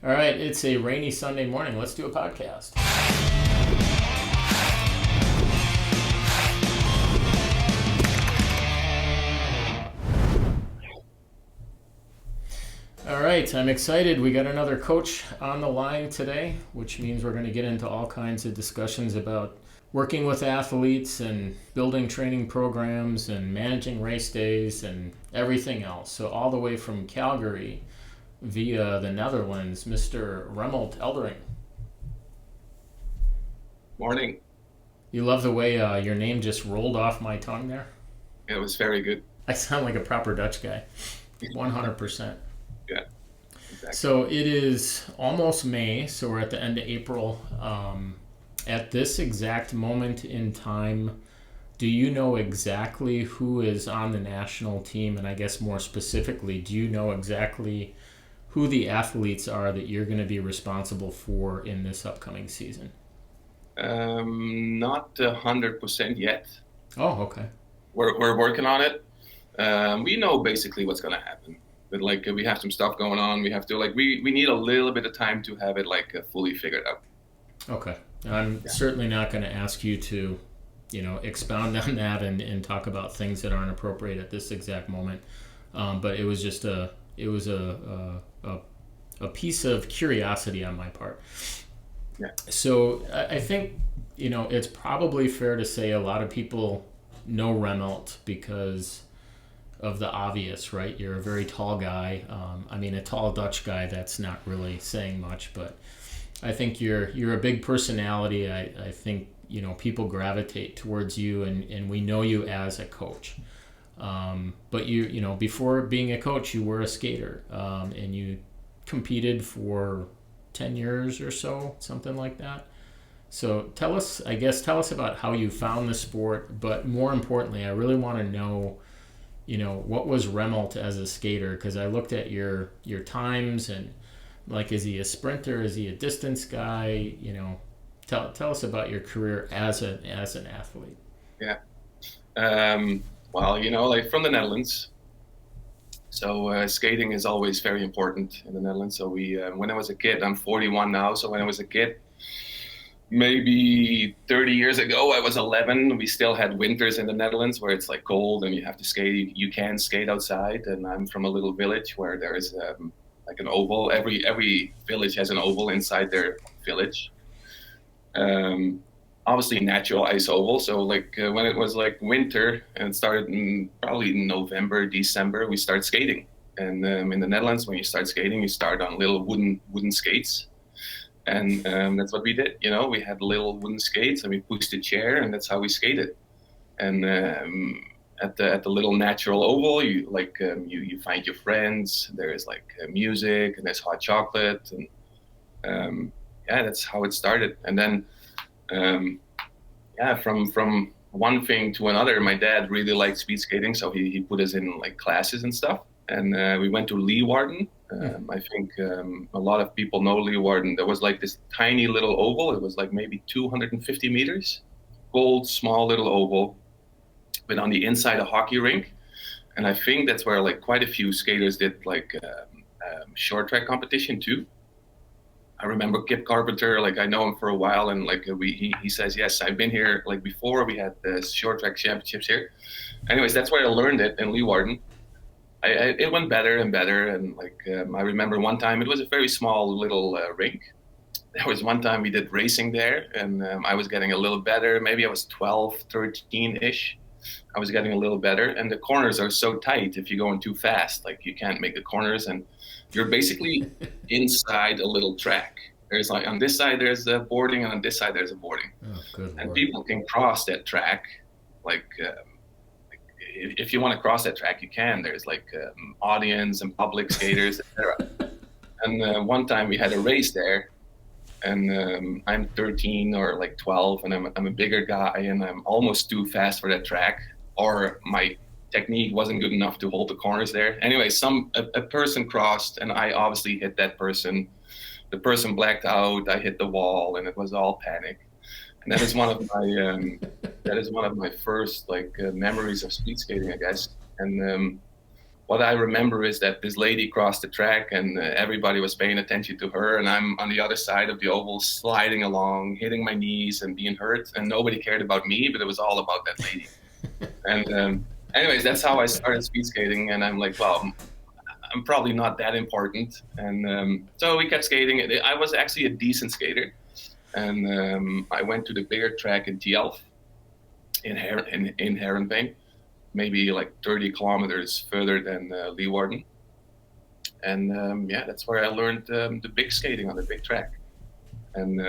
All right, it's a rainy Sunday morning. Let's do a podcast. All right, I'm excited. We got another coach on the line today, which means we're going to get into all kinds of discussions about working with athletes and building training programs and managing race days and everything else. So, all the way from Calgary via the Netherlands, Mr. Remmelt Eldering. Morning. You love the way your name just rolled off my tongue there? It was very good. I sound like a proper Dutch guy. 100%. Yeah, exactly. So it is almost May, so we're at the end of April. At this exact moment in time, do you know exactly who is on the national team? And I guess more specifically, do you know exactly who the athletes are that you're going to be responsible for in this upcoming season? Not 100% yet. Oh, okay. We're working on it. We know basically what's gonna happen, but like we have some stuff going on. We have to we need a little bit of time to have it fully figured out. Okay. I'm Yeah. certainly not going to ask you to, expound on that and talk about things that aren't appropriate at this exact moment. But it was just a piece of curiosity on my part. Yeah. So I think, it's probably fair to say a lot of people know Remmelt because of the obvious, right? You're a very tall guy. I mean, a tall Dutch guy, that's not really saying much, but I think you're a big personality. I think people gravitate towards you, and we know you as a coach. But before being a coach, you were a skater, and you competed for 10 years or so, something like that. So tell us about how you found the sport. But more importantly, I really want to know, what was Remmelt as a skater? Because I looked at your times and like, is he a sprinter? Is he a distance guy? Tell us about your career as an athlete. Yeah. Well, like from the Netherlands. So skating is always very important in the Netherlands. So when I was a kid, I'm 41 now. So when I was a kid, maybe 30 years ago, I was 11. We still had winters in the Netherlands where it's like cold and you have to skate. You can skate outside. And I'm from a little village where there is like an oval. Every village has an oval inside their village. Um, Obviously, natural ice oval. So when it was like winter and it started probably in November, December, we start skating. And in the Netherlands, when you start skating, you start on little wooden skates and that's what we did. We had little wooden skates and we pushed a chair, and that's how we skated. And at the little natural oval, you find your friends. There's music and there's hot chocolate, and yeah, that's how it started. And then um, yeah, from one thing to another, my dad really liked speed skating, so he put us in like classes and stuff. And we went to Leeuwarden. I think a lot of people know Leeuwarden. There was like this tiny little oval. It was like maybe 250 meters, gold, small little oval, but on the inside a hockey rink. And I think that's where like quite a few skaters did short track competition too. I remember Kip Carpenter, like I know him for a while, and he says yes, I've been here like before we had the short track championships here. Anyways, that's where I learned it in Leeuwarden. It went better and better, and I remember one time it was a very small little rink. There was one time we did racing there, and I was getting a little better. Maybe I was 12, 13 ish. I was getting a little better, and the corners are so tight. If you're going too fast, like you can't make the corners, and you're basically inside a little track. There's like on this side there's a boarding, and on this side there's a boarding, Oh, good and lord. people can cross that track. Like if you want to cross that track, you can. There's audience and public skaters, etc. And one time we had a race there, and I'm 13 or like 12, and I'm a bigger guy, and I'm almost too fast for that track, or my technique wasn't good enough to hold the corners there. Anyway, a person crossed, and I obviously hit that person. The person blacked out. I hit the wall, and it was all panic. And that is one of my first memories of speed skating, I guess. And what I remember is that this lady crossed the track, and everybody was paying attention to her, and I'm on the other side of the oval, sliding along, hitting my knees and being hurt, and nobody cared about me, but it was all about that lady. And anyways, that's how I started speed skating, and I'm like, well, I'm probably not that important. And so we kept skating. I was actually a decent skater, and I went to the bigger track in Tielf in Herenveen, maybe like 30 kilometers further than Leeuwarden. And yeah, that's where I learned the big skating on the big track. And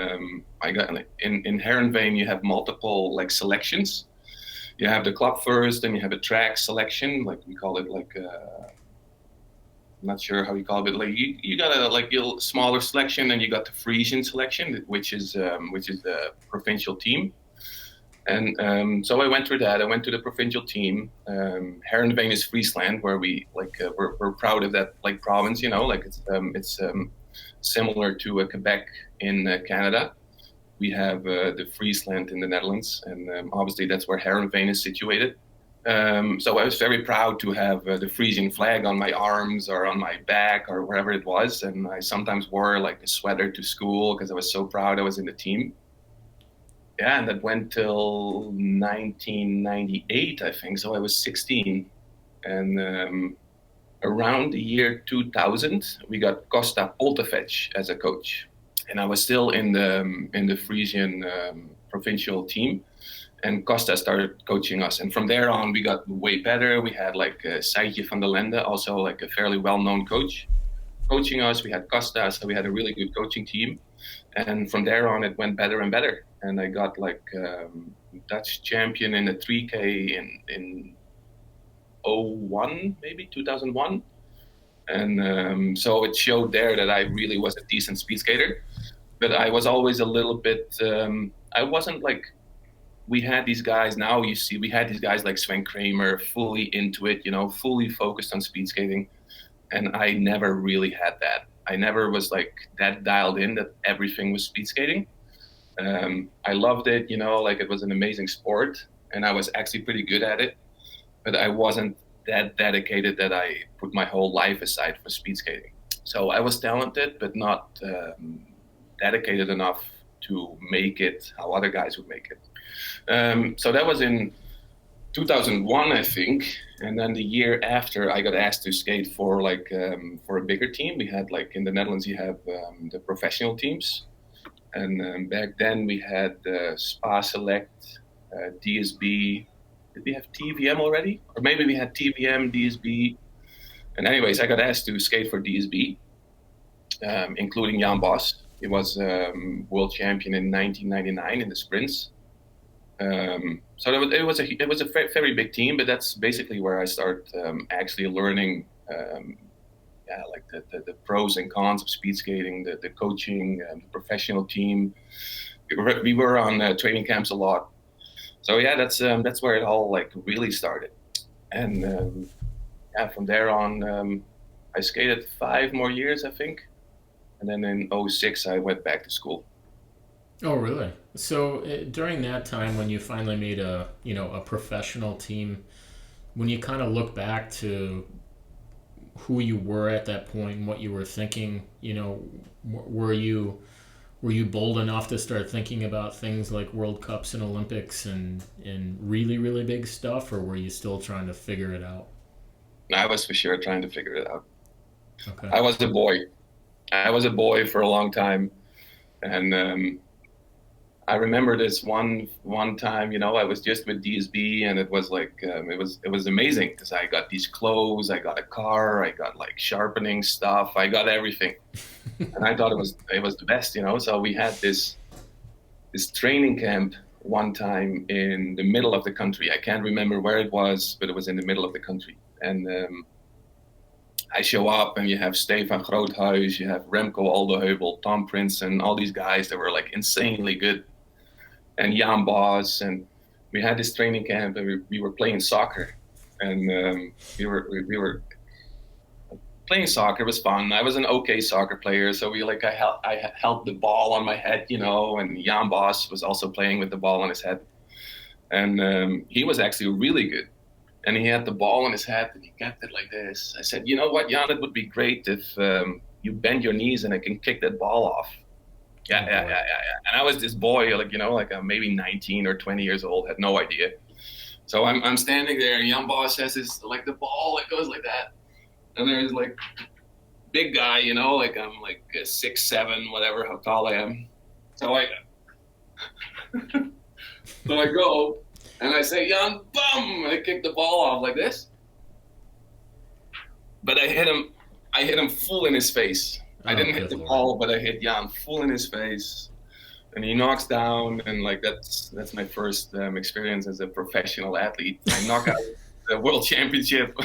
I got in Herenveen, you have multiple like selections. You have the club first, and you have a track selection, like we call it, like I'm not sure how you call it. Like you got a like a smaller selection, and you got the Frisian selection, which is the provincial team. And so I went through that. I went to the provincial team. Herenveen is Friesland, where we like we're proud of that like province. You know, like it's similar to Quebec in Canada. We have the Friesland in the Netherlands, and obviously that's where Herenveen is situated. So I was very proud to have the Frisian flag on my arms or on my back or wherever it was, and I sometimes wore like a sweater to school because I was so proud I was in the team. Yeah, and that went till 1998, I think. So I was 16, and around the year 2000, we got Costa Poltevec as a coach, and I was still in the Frisian provincial team. And Costa started coaching us, and from there on, we got way better. We had like Seitje van der Lende, also like a fairly well-known coach, coaching us. We had Costa, so we had a really good coaching team. And from there on, it went better and better. And I got like Dutch champion in the 3K in '01, maybe 2001. And so it showed there that I really was a decent speed skater. But I was always a little bit, I wasn't like, we had these guys, now you see, we had these guys like Sven Kramer, fully into it, you know, fully focused on speed skating. And I never really had that. I never was like that dialed in that everything was speed skating. I loved it, you know, like it was an amazing sport, and I was actually pretty good at it. But I wasn't that dedicated that I put my whole life aside for speed skating. So I was talented, but not dedicated enough to make it how other guys would make it. So that was in 2001, I think. And then the year after, I got asked to skate for like for a bigger team. We had like in the Netherlands, you have the professional teams, and back then we had Spa Select, DSB. Did we have TVM already? Or maybe we had TVM, DSB. And anyways, I got asked to skate for DSB, including Jan Bos. He was world champion in 1999 in the sprints. So it was a very big team, but that's basically where I started actually learning, yeah, like the pros and cons of speed skating, the coaching, the professional team. We were on training camps a lot. So yeah, that's where it all like really started. And yeah, from there on, I skated 5 more years, I think, and then in '06 I went back to school. Oh, really? So during that time, when you finally made a professional team, when you kind of look back to who you were at that point and what you were thinking, were you bold enough to start thinking about things like World Cups and Olympics and really really big stuff, or were you still trying to figure it out? I was for sure trying to figure it out. Okay. I was a boy. I was a boy for a long time, and I remember this one time, I was just with DSB, and it was like it was amazing because I got these clothes, I got a car, I got like sharpening stuff, I got everything, and I thought it was the best. So we had this training camp one time in the middle of the country. I can't remember where it was, but it was in the middle of the country, and I show up, and you have Stefan Groothuis, you have Remco Oldeheuvel, Tom Prince, and all these guys that were like insanely good, and Jan Bos, and we had this training camp, and we were playing soccer, and we were playing soccer. It was fun. I was an okay soccer player, so I held the ball on my head, and Jan Bos was also playing with the ball on his head, and he was actually really good. and he had the ball on his head, and he kept it like this. I said, you know what, Jan, it would be great if you bend your knees and I can kick that ball off. Yeah, Oh yeah, boy. yeah, yeah, yeah. And I was this boy, like, like maybe 19 or 20 years old, had no idea. So I'm standing there, and Jan Boss has this, like, the ball, it goes like that. And there's, like, big guy, like I'm like 6'7", whatever, how tall I am. So I go, and I say, Jan, bum! And I kick the ball off like this. But I hit him full in his face. I didn't hit the ball, but I hit Jan full in his face. And he knocks down, and like that's my first experience as a professional athlete. I knock out the world championship.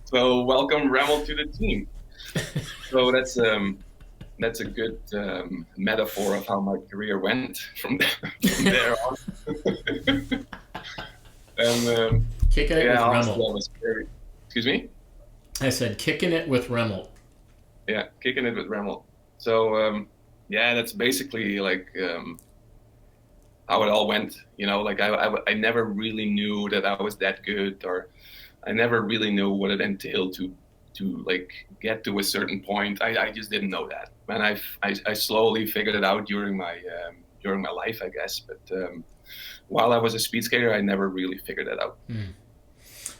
So welcome Remmelt to the team. So that's a good metaphor of how my career went from there on. And kicking it with Remmelt. Remmelt. Excuse me? I said kicking it with Remmelt. Yeah, kicking it with Remmelt. So that's basically like how it all went. Like I never really knew that I was that good, or I never really knew what it entailed to like get to a certain point. I just didn't know that, and I slowly figured it out during my life, I guess. But while I was a speed skater, I never really figured it out.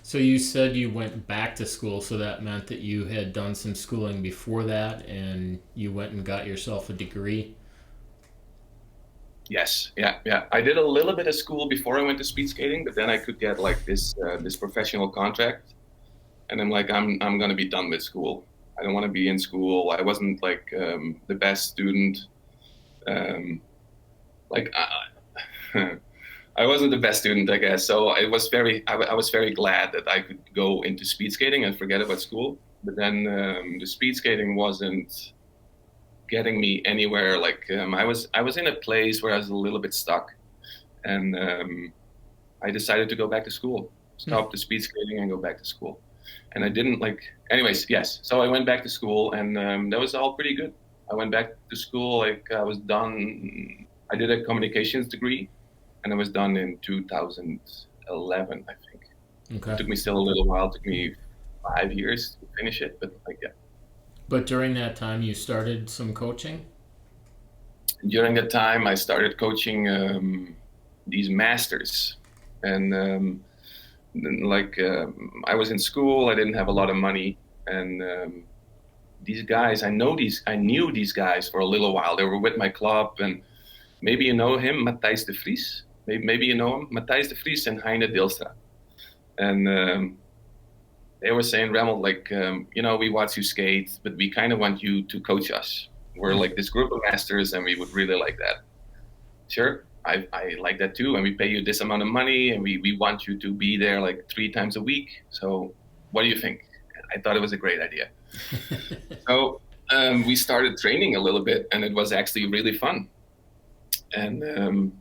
So you said you went back to school, so that meant that you had done some schooling before that, and you went and got yourself a degree? Yes, yeah. I did a little bit of school before I went to speed skating, but then I could get like this professional contract, and I'm like, I'm gonna be done with school. I don't want to be in school. I wasn't like the best student. Like I wasn't the best student, I guess. So I was very glad that I could go into speed skating and forget about school. But then the speed skating wasn't getting me anywhere. Like I was in a place where I was a little bit stuck, and I decided to go back to school, stop the speed skating and go back to school. And I didn't like, anyways, yes. So I went back to school, and that was all pretty good. I went back to school, like I was done. I did a communications degree, and I was done in 2011, I think. Okay. It took me still a little while. It took me 5 years to finish it, but like, yeah. But during that time, you started some coaching? During that time, I started coaching these masters, and I was in school. I didn't have a lot of money, and these guys, I knew these guys for a little while. They were with my club, and maybe you know him, Matthijs de Vries. Maybe you know him, Matthijs de Vries and Heine Dilstra. And they were saying, Remmelt, like, we watch you skate, but we kind of want you to coach us. We're like this group of masters, and we would really like that. Sure, I like that too, and we pay you this amount of money, and we want you to be there like 3 times a week. So what do you think? I thought it was a great idea. So we started training a little bit, and it was actually really fun. And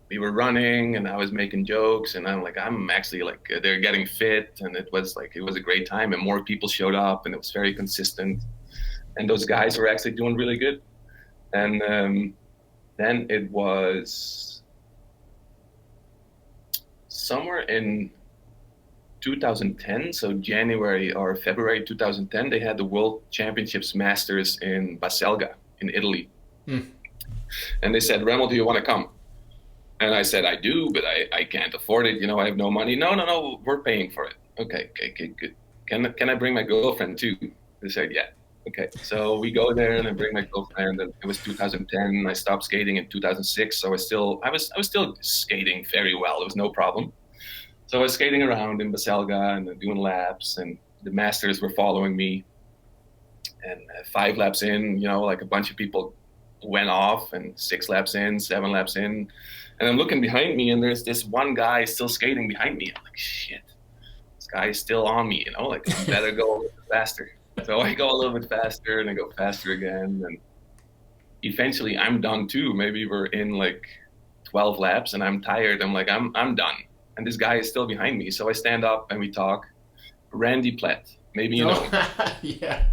we were running, and I was making jokes, and I'm actually like, they're getting fit, and it was a great time, and more people showed up, and it was very consistent, and those guys were actually doing really good. And then it was somewhere in 2010, so January or February 2010, they had the World Championships Masters in Baselga in Italy. And they said, Remmelt, do you want to come? And I said, I do, but I can't afford it. I have no money. No, we're paying for it. Okay, good. Can I bring my girlfriend too? They said, yeah. Okay, so we go there, and I bring my girlfriend, and it was 2010. I stopped skating in 2006, so I was still skating very well. There was no problem. So I was skating around in Baselga and doing laps, and the masters were following me. And 5 laps in, like a bunch of people went off, and 6 laps in, 7 laps in, and I'm looking behind me, and there's this one guy still skating behind me. I'm like, shit, this guy is still on me, like I better go a little bit faster. So I go a little bit faster, and I go faster again, and eventually I'm done too. Maybe we're in like 12 laps, and I'm tired. I'm like, I'm done, and this guy is still behind me. So I stand up, and we talk. Randy Platt, maybe you know him. Yeah.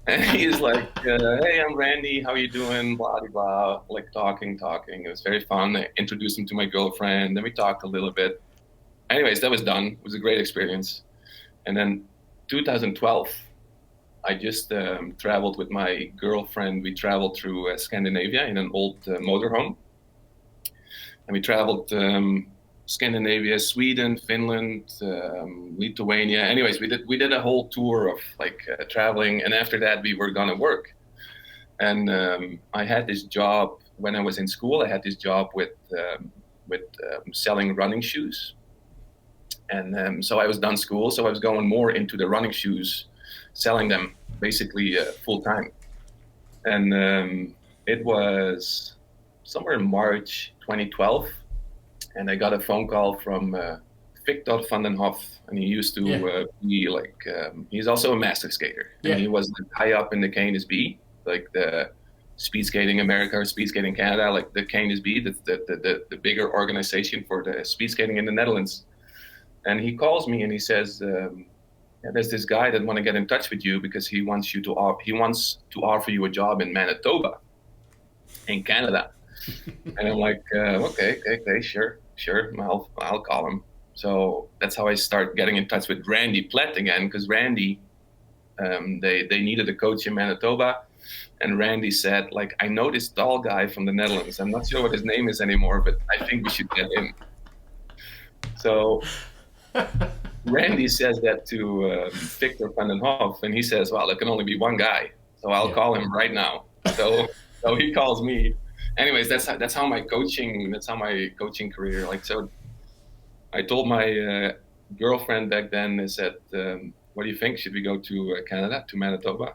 And he's like, hey, I'm Randy. How you doing? Blah, blah, blah. Like talking. It was very fun. I introduced him to my girlfriend. Then we talked a little bit. anyways, that was done. It was a great experience. And then 2012, I just traveled with my girlfriend. We traveled through Scandinavia in an old motorhome. And we traveled Scandinavia, Sweden, Finland, Lithuania. Anyways, we did a whole tour of like traveling. And after that, we were gonna work. And I had this job when I was in school. I had this job with selling running shoes. And so I was done school, so I was going more into the running shoes, selling them basically full time. And it was somewhere in March 2012, and I got a phone call from Victor van den Hof, and he used to be like, he's also a master skater, and he was like, high up in the KNSB, like the Speedskating America or Speedskating Canada, like the KNSB, the bigger organization for the speed skating in the Netherlands. And he calls me and he says, "There's this guy that want to get in touch with you because he wants to offer you a job in Manitoba, in Canada." And I'm like, okay, sure, I'll call him. So that's how I start getting in touch with Randy Platt again, because Randy, they needed a coach in Manitoba, and Randy said, like, I know this tall guy from the Netherlands. I'm not sure what his name is anymore, but I think we should get him. So Randy says that to Victor van den Hof, and he says, "Well, there can only be one guy, so I'll call him right now." So he calls me. Anyways, that's how my coaching career. Like, so I told my girlfriend back then. I said, "What do you think? Should we go to Canada, to Manitoba?"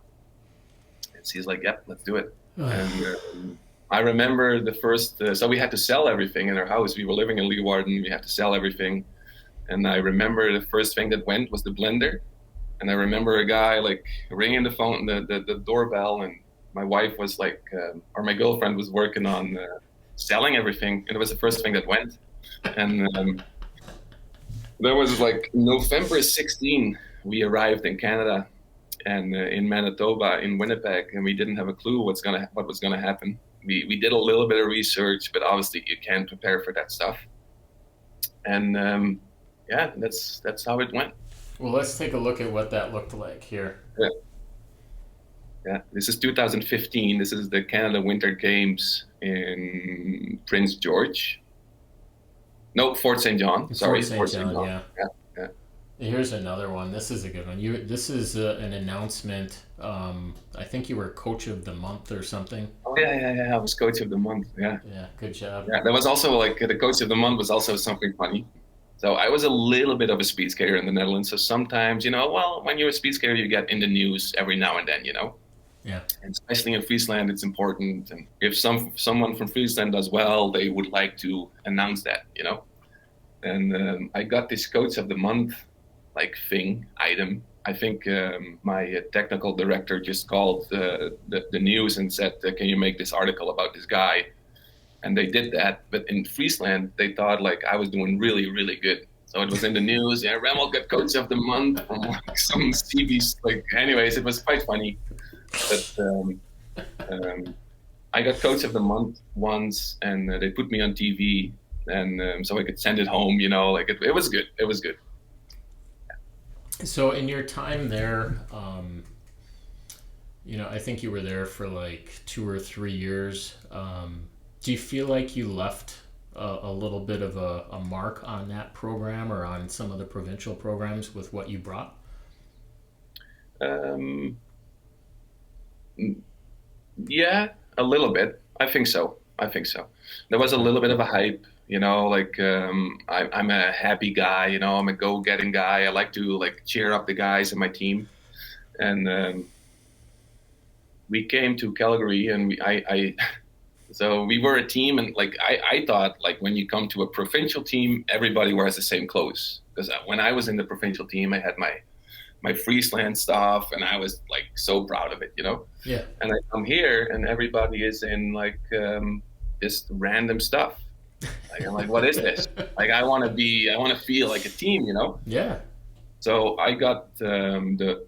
And she's like, "Yep, let's do it." And I remember the first. So we had to sell everything in our house. We were living in Leeuwarden. We had to sell everything. And I remember the first thing that went was the blender. And I remember a guy like ringing the phone, the doorbell, and my wife was like, or my girlfriend was working on selling everything. And it was the first thing that went. And that was like November 16, we arrived in Canada and in Manitoba, in Winnipeg, and we didn't have a clue what was gonna happen. We did a little bit of research, but obviously you can't prepare for that stuff. And that's how it went. Well, let's take a look at what that looked like here. Yeah. This is 2015. This is the Canada Winter Games in Prince George. No, Fort St. John. Sorry, Fort St. John. Yeah. Here's another one. This is a good one. This is an announcement. I think you were coach of the month or something. Oh yeah. I was coach of the month. Yeah. Yeah. Good job. Yeah, that was also like the coach of the month was also something funny. So I was a little bit of a speed skater in the Netherlands. So sometimes, when you're a speed skater, you get in the news every now and then, Yeah. And especially in Friesland, it's important. And if someone from Friesland does well, they would like to announce that, And I got this coach of the month, like item. I think my technical director just called the news and said, "Can you make this article about this guy?" And they did that, but in Friesland, they thought like I was doing really, really good. So it was in the news. Yeah, Remmelt got coach of the month from like some CBs. Like, anyways, it was quite funny. But I got coach of the month once, and they put me on TV, and so I could send it home. Like it was good. It was good. So in your time there, I think you were there for like 2 or 3 years. Do you feel like you left a little bit of a mark on that program or on some of the provincial programs with what you brought? Yeah, a little bit. I think so. There was a little bit of a hype, like I'm a happy guy, I'm a go-getting guy. I like to like cheer up the guys in my team. And we came to Calgary, and so we were a team, and like I thought like when you come to a provincial team, everybody wears the same clothes. Because when I was in the provincial team, I had my Friesland stuff, and I was like so proud of it, Yeah. And I come here, and everybody is in like just random stuff. Like I'm like, what is this? Like I want to feel like a team, Yeah. So I got the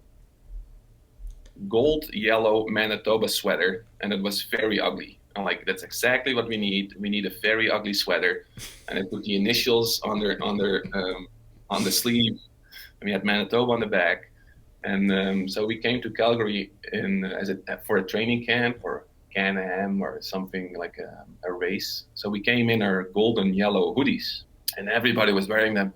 gold yellow Manitoba sweater, and it was very ugly. I'm like, that's exactly what we need. We need a very ugly sweater. And I put the initials on their on the sleeve, and we had Manitoba on the back. And so we came to Calgary for a training camp or Can-Am or something like a race. So we came in our golden yellow hoodies, and everybody was wearing them.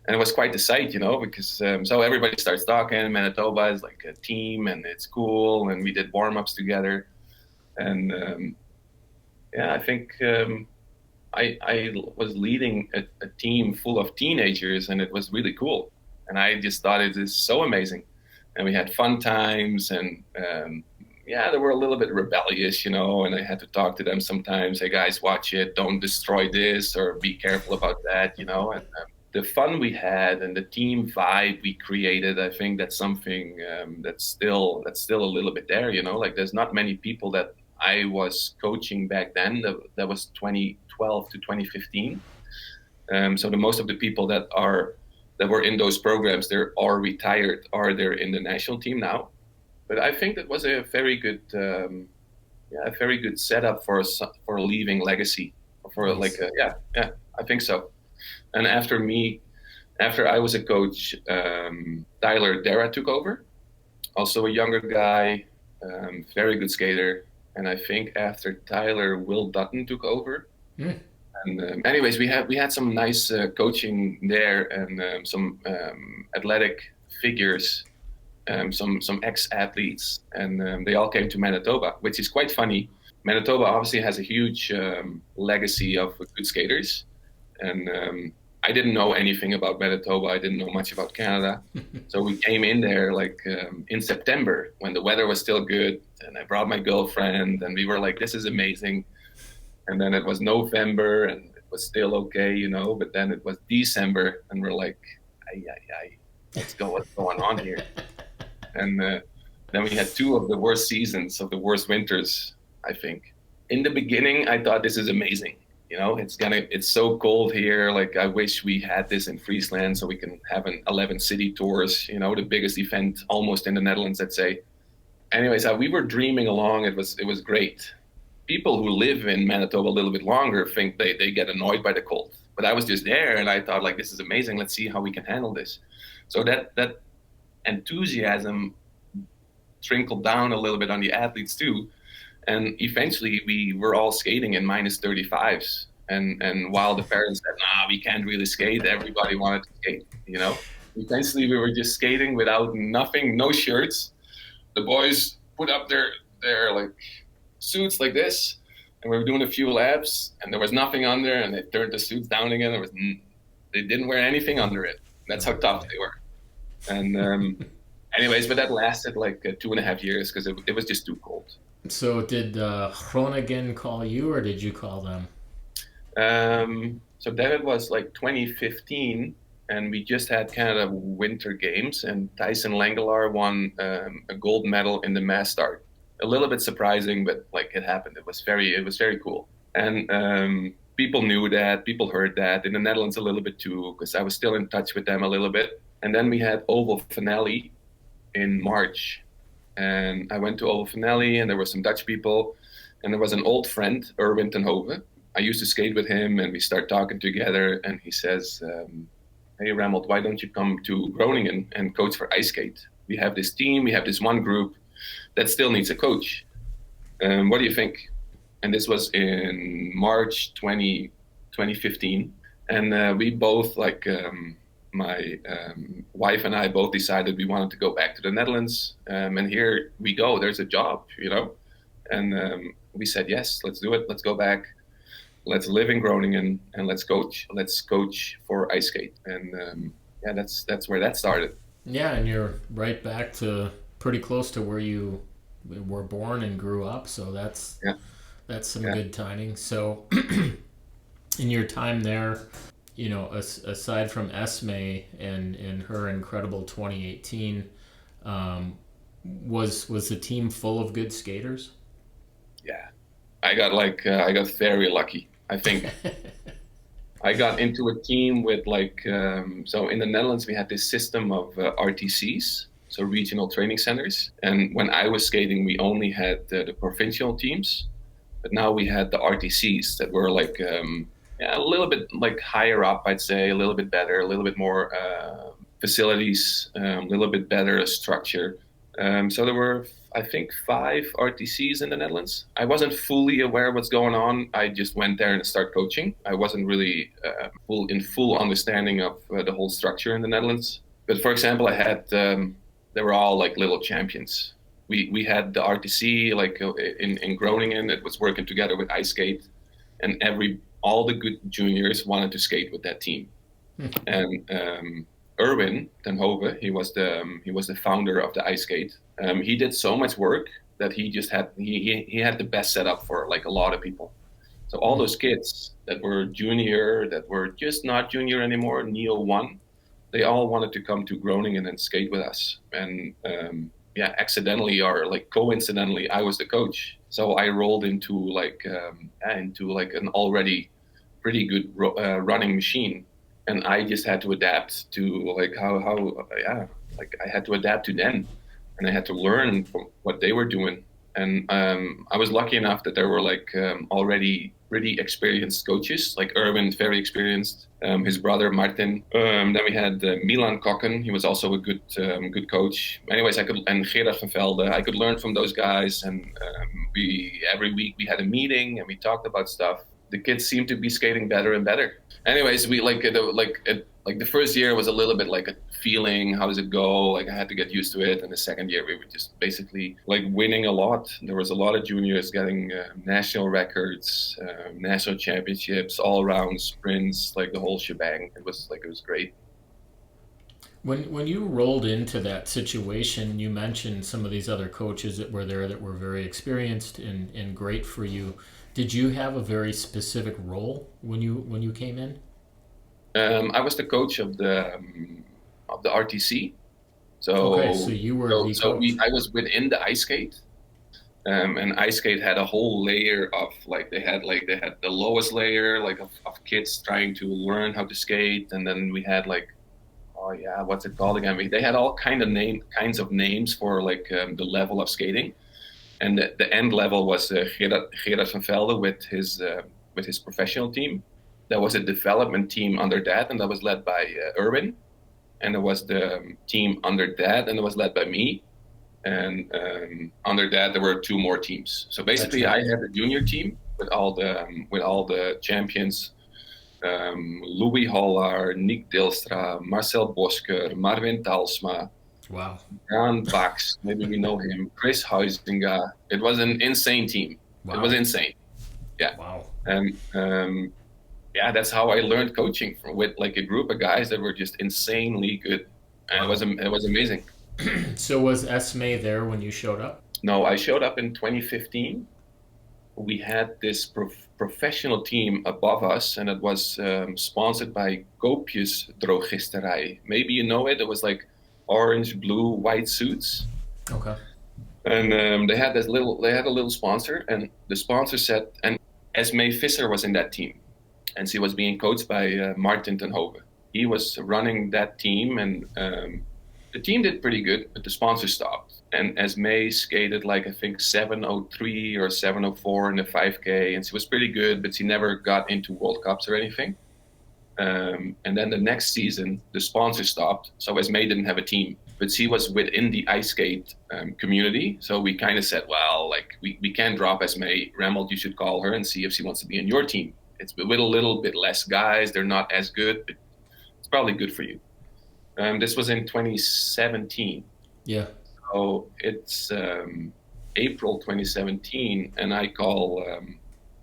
And it was quite the sight, because so everybody starts talking. Manitoba is like a team, and it's cool. And we did warm-ups together. And yeah, I think I was leading a team full of teenagers, and it was really cool. And I just thought it is so amazing. And we had fun times, and yeah, they were a little bit rebellious, and I had to talk to them sometimes. Hey guys, watch it, don't destroy this, or be careful about that, and the fun we had and the team vibe we created, I think that's something that's still a little bit there, like there's not many people that I was coaching back then. That was 2012 to 2015. So the most of the people that were in those programs, they're all retired or they're in the national team now. But I think that was a very good, a very good setup for leaving legacy. For Nice. yeah, I think so. And after I was a coach, Tyler Dara took over. Also a younger guy, very good skater. And I think after Tyler, Will Dutton took over. Mm. And anyways, we had some nice coaching there, and some athletic figures, some ex-athletes, and they all came to Manitoba, which is quite funny. Manitoba obviously has a huge legacy of good skaters, and I didn't know anything about Manitoba. I didn't know much about Canada. So we came in there like in September when the weather was still good, and I brought my girlfriend, and we were like, this is amazing. And then it was November, and it was still okay, but then it was December, and we're like, let's go, what's going on here? And then we had two of the worst seasons, of the worst winters, I think. In the beginning, I thought this is amazing. It's so cold here. Like, I wish we had this in Friesland so we can have an 11 city tours, the biggest event almost in the Netherlands, let's say. Anyways, we were dreaming along. It was great. People who live in Manitoba a little bit longer think they get annoyed by the cold. But I was just there, and I thought, like, this is amazing. Let's see how we can handle this. So that enthusiasm trickled down a little bit on the athletes too. And eventually we were all skating in minus 35s. And while the parents said, nah, we can't really skate, everybody wanted to skate, Eventually we were just skating without nothing, no shirts. The boys put up their like suits like this, and we were doing a few laps, and there was nothing under, and they turned the suits down again. They didn't wear anything under it. That's how tough they were. And anyways, but that lasted like 2.5 years because it was just too cold. So did Groningen call you, or did you call them? So then it was like 2015, and we just had Canada Winter Games, and Tyson Langelaar won a gold medal in the mass start. A little bit surprising, but like it happened. It was very cool. And people knew that, people heard that in the Netherlands a little bit too, because I was still in touch with them a little bit. And then we had oval finale in March, and I went to oval finale, and there were some Dutch people, and there was an old friend, Erwin ten Hove. I used to skate with him, and we start talking together, and he says, hey Remmelt, why don't you come to Groningen and coach for ice skate? We have this team, we have this one group that still needs a coach. What do you think? And this was in March 2015. And we both, like my wife and I both decided we wanted to go back to the Netherlands. And here we go, there's a job, And we said, yes, let's do it. Let's go back. Let's live in Groningen and let's coach. Let's coach for ice skate. And yeah, that's where that started. Yeah, and you're right back to pretty close to where you were born and grew up. So that's some good timing. So in your time there, aside from Esme and her incredible 2018, was the team full of good skaters? Yeah, I got very lucky. I think I got into a team with so in the Netherlands we had this system of RTCs, so regional training centers. And when I was skating, we only had the provincial teams, but now we had the RTCs that were Yeah, a little bit like higher up, I'd say, a little bit better, a little bit more facilities, a little bit better structure. So there were, I think, 5 RTCs in the Netherlands. I wasn't fully aware of what's going on. I just went there and started coaching. I wasn't really full understanding of the whole structure in the Netherlands. But for example, I had they were all like little champions. We had the RTC like in Groningen. It was working together with ice skate, and all the good juniors wanted to skate with that team. And Erwin ten Hove, he was the founder of the ice skate. He did so much work that he had the best setup for like a lot of people. So all those kids that were junior, that were just not junior anymore, Neo one, they all wanted to come to Groningen and skate with us. And yeah, accidentally or like coincidentally, I was the coach. So I rolled into like an already pretty good running machine, and I just had to adapt to like how yeah, like I had to adapt to them, and I had to learn from what they were doing. And I was lucky enough that there were like already pretty experienced coaches, like Erwin, very experienced. His brother Martin. Then we had Milan Kokken. He was also a good coach. Anyways, and Gerard van Velde. I could learn from those guys, and we every week we had a meeting and we talked about stuff. The kids seemed to be skating better and better. Anyways, we like the first year was a little bit like a feeling. How does it go? Like I had to get used to it. And the second year we were just basically like winning a lot. There was a lot of juniors getting national records, national championships, all around sprints, like the whole shebang. It was great. When you rolled into that situation, you mentioned some of these other coaches that were there that were very experienced and great for you. Did you have a very specific role when you came in? I was the coach of the RTC. Okay, so So you were so the so we coach. I was within the ice skate. And ice skate had a whole layer of like they had the lowest layer like of kids trying to learn how to skate, and then we had like, oh yeah, what's it called again? They had all kinds of names for like the level of skating, and the end level was Gerard van Velde with his professional team. There was a development team under that, and that was led by Erwin, and there was the team under that, and it was led by me. And under that, there were two more teams. So basically, Gotcha. I had a junior team with all the champions: Louis Hollaar, Nick Dilstra, Marcel Bosker, Marvin Talsma, Wow. Jan Bax. Maybe we know him. Chris Huizinga. It was an insane team. It was Wow. insane. Yeah, Wow. and yeah, that's how I learned coaching with like a group of guys that were just insanely good, and Wow. it was amazing. So was Esme there when you showed up? No, I showed up in 2015. We had this professional team above us, and it was sponsored by Koopjes Drogisterij. Maybe you know it. It was like orange, blue, white suits, Okay. and they had a little sponsor, and the sponsor said, and Esme Visser was in that team, and she was being coached by Martin ten Hove. He was running that team, and the team did pretty good, but the sponsor stopped. And Esme skated like I think 7:03 or 7:04 in the 5K, and she was pretty good, but she never got into World Cups or anything. And then the next season, the sponsor stopped, so Esme didn't have a team, but she was within the ice skate community. So we kind of said, well, like we can't drop Esme. Remmelt, you should call her and see if she wants to be in your team. It's with a little bit less guys. They're not as good, but it's probably good for you. This was in 2017. Yeah. So it's April 2017, and I call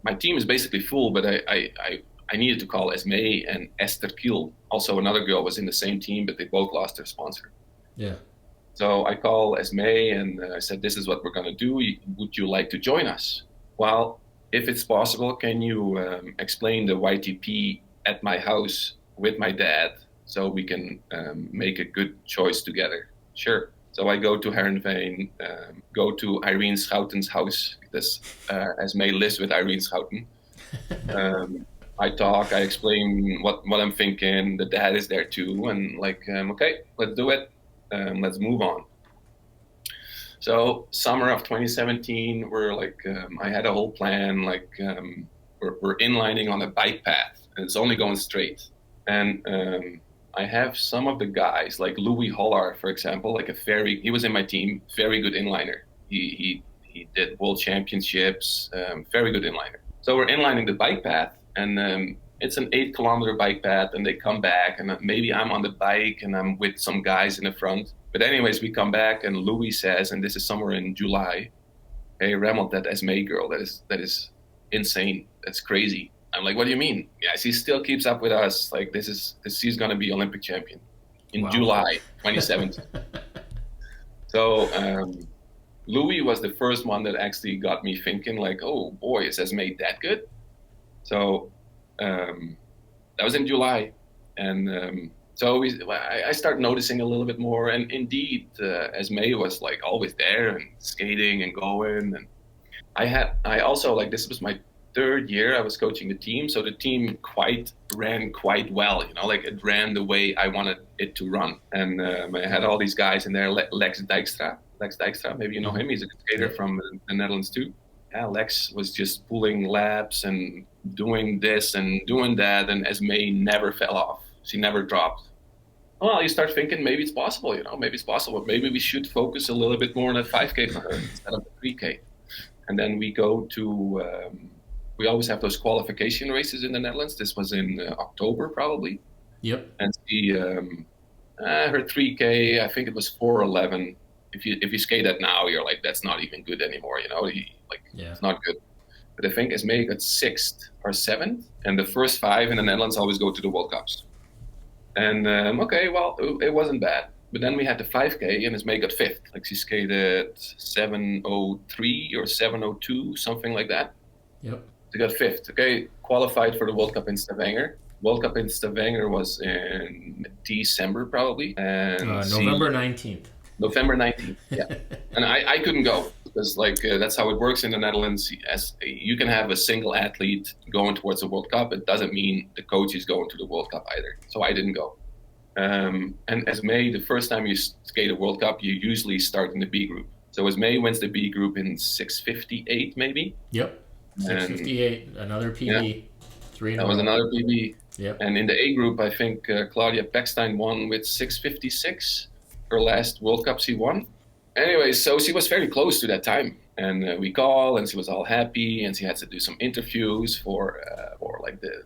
my team is basically full, but I needed to call Esme and Esther Kiel. Also, another girl was in the same team, but they both lost their sponsor. Yeah. So I call Esme and I said, "This is what we're going to do. Would you like to join us?" Well, if it's possible, can you explain the YTP at my house with my dad so we can make a good choice together? Sure. So I go to Herenveen, go to Irene Schouten's house, because Esme lives with Irene Schouten. I talk, I explain what I'm thinking. The dad is there too, and like, okay, let's do it. Let's move on. So summer of 2017, we're like, I had a whole plan. Like, we're inlining on a bike path, and it's only going straight. And I have some of the guys, like Louis Hollar, for example, like he was in my team, very good inliner. He did world championships, very good inliner. So we're inlining the bike path, and it's an 8-kilometer bike path, and they come back, and maybe I'm on the bike and I'm with some guys in the front. But anyways, we come back, and Louis says, and this is somewhere in July, "Hey, Remmelt, that Esme girl, that is insane. That's crazy." I'm like, "What do you mean?" "Yeah, she still keeps up with us. Like she's gonna be Olympic champion in July 2017." So Louis was the first one that actually got me thinking, like, "Oh boy, is Esme that good?" So that was in July, and so I started noticing a little bit more, and indeed, Esme was like always there and skating and going, and I also, like, this was my 3rd year I was coaching the team, so the team ran quite well, like it ran the way I wanted it to run, and I had all these guys in there, Lex Dijkstra, maybe you know him, he's a skater from the Netherlands too. Yeah, Lex was just pulling laps and doing this and doing that, and Esme never fell off. She never dropped. Well, you start thinking maybe it's possible, maybe it's possible. Maybe we should focus a little bit more on a 5K for her instead of the 3K. And then we go to, we always have those qualification races in the Netherlands. This was in October probably. Yep. And she, her 3K, I think it was 4:11. If you skate that now, you're like, that's not even good anymore, It's not good. But I think Esme got 6th or 7th, and the first 5 in the Netherlands always go to the World Cups. And okay, well, it wasn't bad. But then we had the 5K, and Esme got 5th. Like she skated 7:03 or 7:02, something like that. Yep. She got 5th. Okay, qualified for the World Cup in Stavanger. World Cup in Stavanger was in December probably, and November 19th. November 19th, yeah. And I couldn't go because that's how it works in the Netherlands. As you can have a single athlete going towards the World Cup, it doesn't mean the coach is going to the World Cup either. So I didn't go. And Esme, the first time you skate a World Cup, you usually start in the B group. So Esme wins the B group in 6:58 maybe. Yep, 6:58, another PB. Yeah. 3 that was another PB. Yep. And in the A group, I think Claudia Peckstein won with 6:56. Her last World Cup she won. Anyway, so she was very close to that time, and we call, and she was all happy, and she had to do some interviews for like the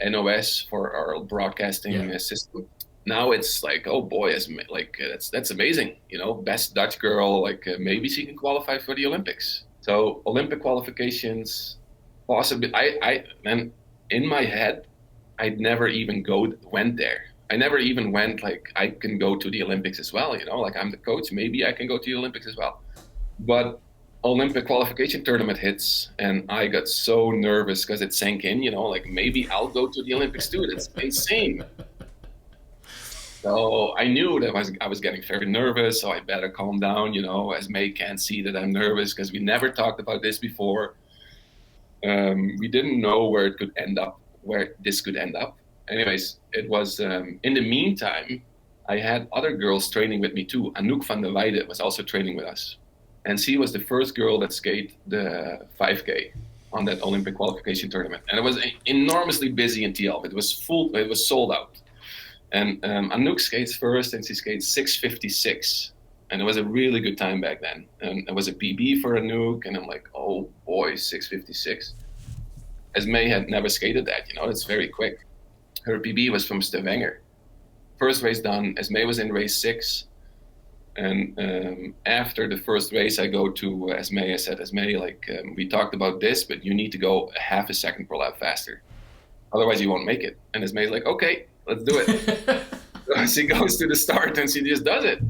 NOS for our broadcasting system. Now it's like, oh boy, that's amazing, best Dutch girl, maybe she can qualify for the Olympics. So Olympic qualifications, possibly. And in my head, I'd never even went there. I never even went I can go to the Olympics as well, I'm the coach, maybe I can go to the Olympics as well. But Olympic qualification tournament hits, and I got so nervous because it sank in, maybe I'll go to the Olympics too. That's insane. So I knew that I was getting very nervous, so I better calm down, Esme can't see that I'm nervous because we never talked about this before. We didn't know where this could end up. Anyways, it was, in the meantime, I had other girls training with me too. Anouk van der Weijden was also training with us. And she was the first girl that skated the 5K on that Olympic qualification tournament. And it was enormously busy in Tialf. It was full, it was sold out. And Anouk skates first, and she skates 6:56. And it was a really good time back then. And it was a PB for Anouk, and I'm like, oh boy, 6:56. Esme had never skated that, it's very quick. Her PB was from Stavanger. First race done, Esme was in race 6. And after the first race, I go to Esme. I said, Esme, we talked about this, but you need to go a half a second per lap faster. Otherwise, you won't make it. And Esme's like, okay, let's do it. So she goes to the start, and she just does it.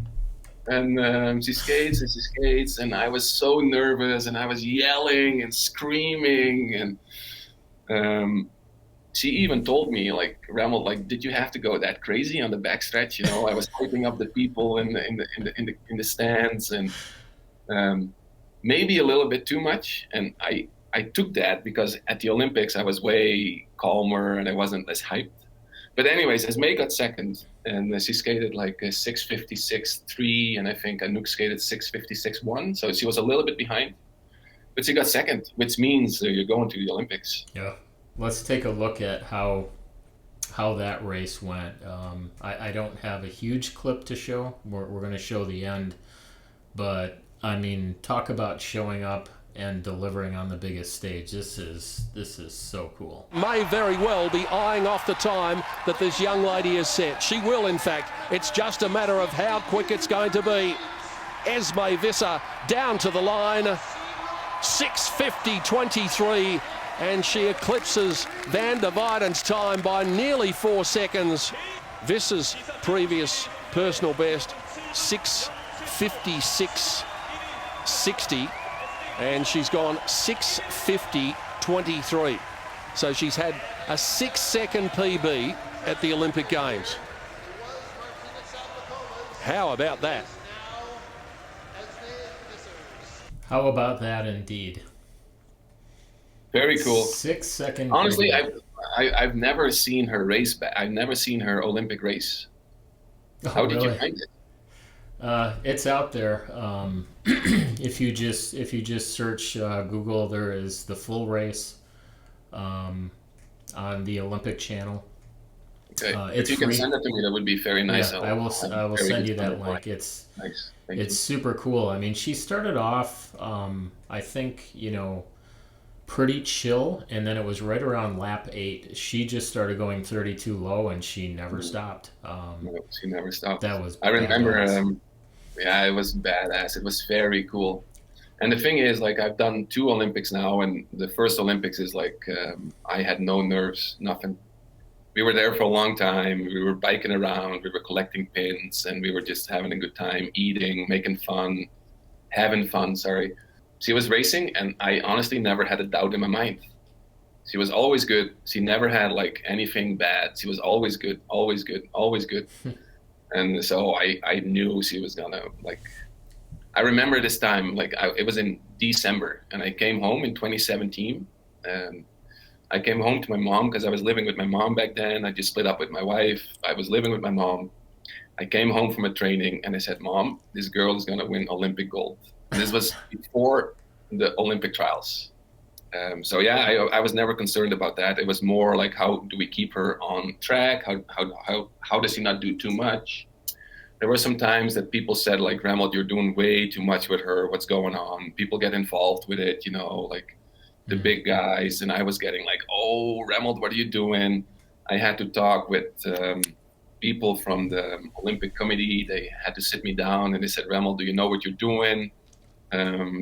And she skates, and I was so nervous, and I was yelling and screaming, and she even told me, Remmelt, did you have to go that crazy on the backstretch? I was hyping up the people in the stands, and maybe a little bit too much. And I took that because at the Olympics I was way calmer and I wasn't as hyped. But anyways, Esme got second, and she skated a 6:56.3, and I think Anouk skated 6:56.1. So she was a little bit behind, but she got second, which means you're going to the Olympics. Yeah. let's take a look at how that race went. I don't have a huge clip to show. We're going to show the end, but I mean, talk about showing up and delivering on the biggest stage. This is so cool. May very well be eyeing off the time that this young lady has set. She will, in fact. It's just a matter of how quick it's going to be. Esme Visser down to the line, 6:50.23, and she eclipses Van der Weiden's time by nearly 4 seconds. Visser's previous personal best, 6:56.60. And she's gone 6:50.23. So she's had a 6-second PB at the Olympic Games. How about that? How about that, indeed? Very cool. 6-second. Honestly, PB. I've never seen her race back. I've never seen her Olympic race. How did you find it? It's out there. If you just search Google, there is the full race on the Olympic Channel. Okay, it's if you can free. send it to me, that would be very nice. Yeah, I will send you that link. It's nice. It's super cool. I mean, she started off, I think, pretty chill, and then it was right around lap 8. She just started going 32 low, and she never stopped. No, she never stopped. That was. I remember. badass. Yeah, it was badass. It was very cool. And the thing is, like, I've done 2 Olympics now, and the first Olympics is like I had no nerves, nothing. We were there for a long time. We were biking around. We were collecting pins, and we were just having a good time, eating, making fun, having fun. Sorry. She was racing, and I honestly never had a doubt in my mind. She was always good. She never had like anything bad. She was always good, always good, always good. And so I knew she was gonna, like, I remember this time, like it was in December, and I came home in 2017. And I came home to my mom because I was living with my mom back then. I just split up with my wife. I was living with my mom. I came home from a training, and I said, "Mom, this girl is gonna win Olympic gold." This was before the Olympic trials. So yeah, I was never concerned about that. It was more like, how do we keep her on track? How does she not do too much? There were some times that people said, like, Remmelt, you're doing way too much with her. What's going on? People get involved with it, like the big guys. And I was getting like, oh, Remmelt, what are you doing? I had to talk with people from the Olympic Committee. They had to sit me down, and they said, Remmelt, do you know what you're doing?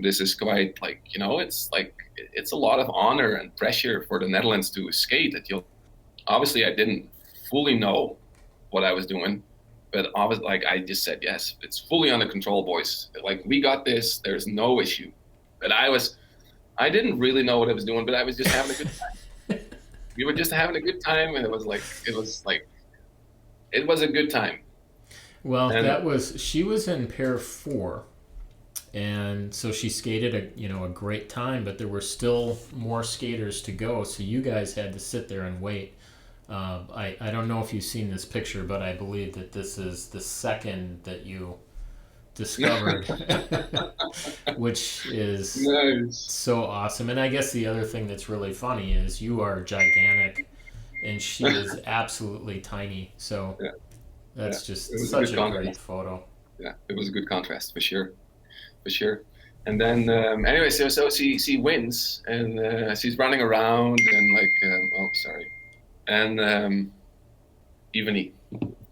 This is quite like, it's a lot of honor and pressure for the Netherlands to skate. Obviously, I didn't fully know what I was doing, but I just said, yes, it's fully under control, boys. Like, we got this. There's no issue. But I didn't really know what I was doing, but I was just having a good time. We were just having a good time, and it was a good time. Well, she was in pair 4. And so she skated a great time, but there were still more skaters to go. So you guys had to sit there and wait. I don't know if you've seen this picture, but I believe that this is the second that you discovered, which is nice. So awesome. And I guess the other thing that's really funny is you are gigantic, and she is absolutely tiny. So that's just such a great photo. Yeah, it was a good contrast for sure. And then anyway, so she wins, and she's running around, and and Evany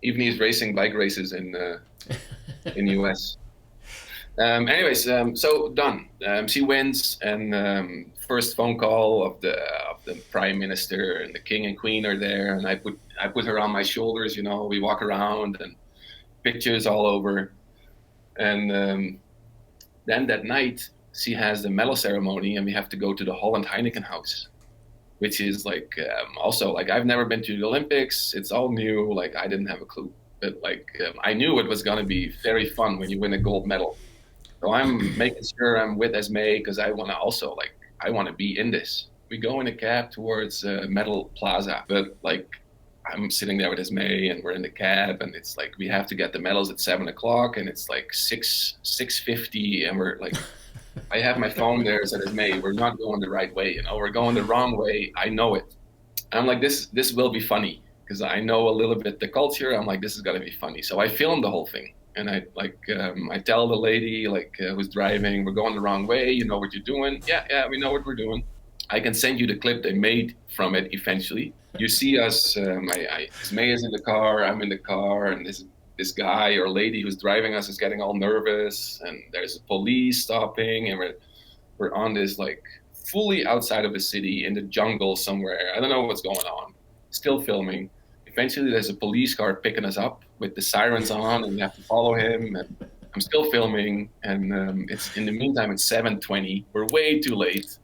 is racing bike races in US. Anyways, so done. She wins, and first phone call of the Prime Minister and the King and Queen are there, and I put her on my shoulders. We walk around, and pictures all over, and then that night, she has the medal ceremony, and we have to go to the Holland Heineken house, which is also I've never been to the Olympics. It's all new. Like, I didn't have a clue, but I knew it was going to be very fun when you win a gold medal. So I'm making sure I'm with Esme, because I want to also I want to be in this. We go in a cab towards Medal Plaza, but I'm sitting there with Esme, and we're in the cab, and it's we have to get the medals at 7:00, and it's 6:50, and we're I have my phone there. Said, Esme, we're not going the right way. We're going the wrong way. I know it. I'm like, this will be funny because I know a little bit the culture. I'm like, this is gonna be funny. So I filmed the whole thing, and I tell the lady who's driving, we're going the wrong way. You know what you're doing? Yeah, we know what we're doing. I can send you the clip they made from it eventually. You see us. May is in the car. I'm in the car, and this guy or lady who's driving us is getting all nervous, and there's police stopping, and we're on this like fully outside of the city in the jungle somewhere. I don't know what's going on. Still filming. Eventually, there's a police car picking us up with the sirens on, and we have to follow him. And I'm still filming, and it's in the meantime it's 7:20. We're way too late.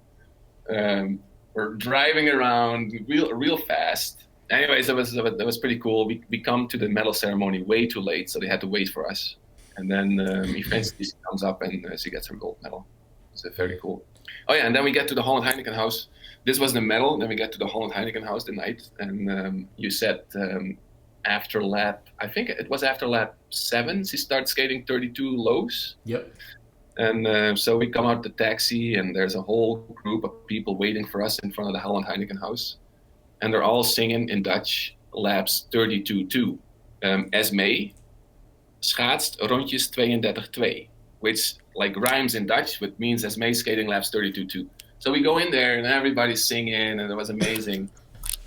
We're driving around real fast. Anyways, that was pretty cool. We come to the medal ceremony way too late, so they had to wait for us. And then eventually she comes up and she gets her gold medal. It's very cool. Oh yeah, and then we get to the Holland Heineken house. This was the medal. Then we get to the Holland Heineken house the night, and you said after lap, I think it was after lap 7, she starts skating 32 lows. Yep. And so we come out the taxi, and there's a whole group of people waiting for us in front of the Holland Heineken house, and they're all singing in Dutch laps 32-2. Esmee schaatst rondjes 32-2, which like rhymes in Dutch, which means Esmee skating laps 32-2. So we go in there, and everybody's singing, and it was amazing.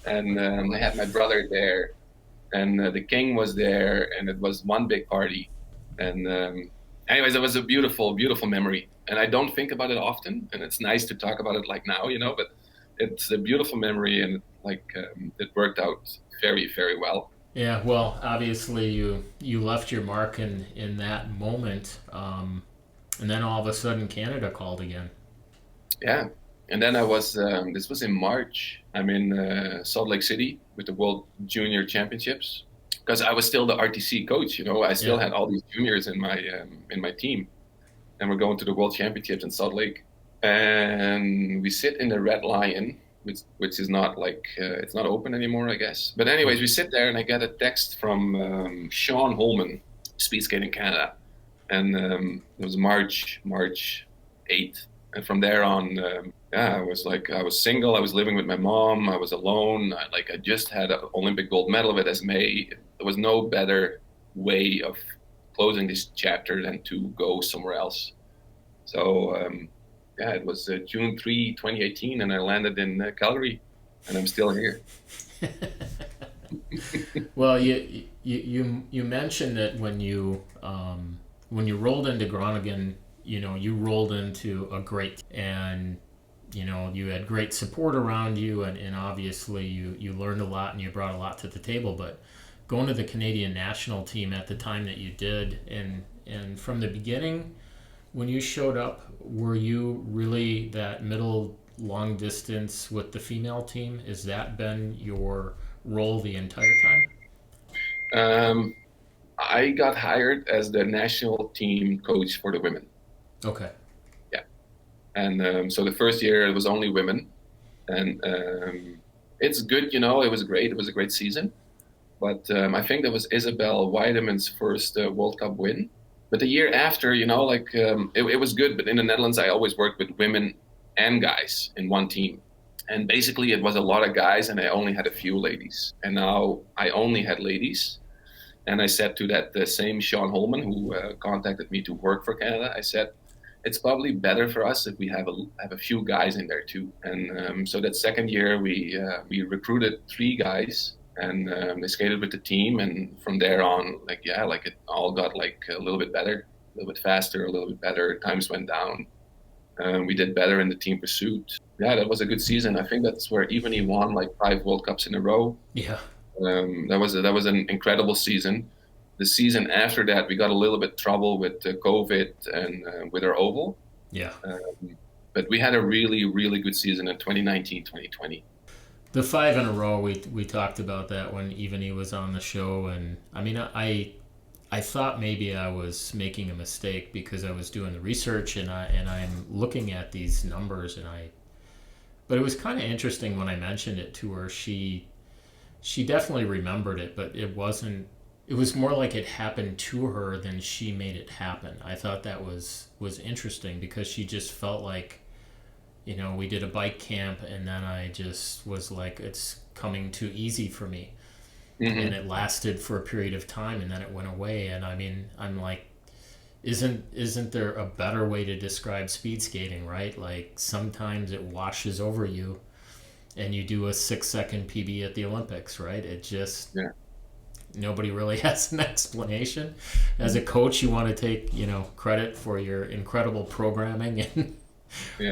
And I had my brother there, and the king was there, and it was one big party. And anyways, it was a beautiful, beautiful memory. And I don't think about it often, and it's nice to talk about it like now, but it's a beautiful memory, and it worked out very, very well. Yeah, well, obviously you left your mark in that moment, and then all of a sudden Canada called again. Yeah, and then I was, this was in March, I'm in Salt Lake City with the World Junior Championships, because I was still the RTC coach, I still had all these juniors in my team, and we're going to the World Championships in Salt Lake, and we sit in the Red Lion, which is not it's not open anymore, I guess. But anyways, we sit there, and I get a text from Sean Holman, Speedskating Canada, and it was March 8th, and from there on, I was single. I was living with my mom. I was alone. I just had an Olympic gold medal with Esmee. There was no better way of closing this chapter than to go somewhere else. So it was June 3, 2018, and I landed in Calgary, and I'm still here. Well, you mentioned that when you rolled into Groningen, you rolled into a great, and you had great support around you, and obviously you learned a lot and you brought a lot to the table. But going to the Canadian national team at the time that you did, and from the beginning, when you showed up, were you really that middle long distance with the female team? Has that been your role the entire time? I got hired as the national team coach for the women. Okay. Yeah. And so the first year it was only women, and it's good, it was great. It was a great season. But I think that was Isabel Weidemann's first World Cup win. But the year after, it was good. But in the Netherlands, I always worked with women and guys in one team. And basically, it was a lot of guys, and I only had a few ladies. And now I only had ladies. And I said to that same Sean Holman, who contacted me to work for Canada, I said, it's probably better for us if we have a few guys in there too. And so that second year, we recruited 3 guys. And they skated with the team, and from there on, it all got a little bit better, a little bit faster, a little bit better. Times went down. We did better in the team pursuit. Yeah, that was a good season. I think that's where even he won 5 World Cups in a row. Yeah. That was an incredible season. The season after that, we got a little bit trouble with COVID and with our oval. Yeah. But we had a really, really good season in 2019, 2020. The 5 in a row, we talked about that when even he was on the show, and I mean, I thought maybe I was making a mistake because I was doing the research and I'm looking at these numbers, but it was kind of interesting when I mentioned it to her. She definitely remembered it, but it was more like it happened to her than she made it happen. I thought that was interesting because she just felt like we did a bike camp, and then I just was like, it's coming too easy for me. And it lasted for a period of time, and then it went away. And I mean, I'm like, isn't there a better way to describe speed skating, right? Like sometimes it washes over you and you do a 6-second PB at the Olympics, right? It just, nobody really has an explanation. As a coach, you want to take, credit for your incredible programming, and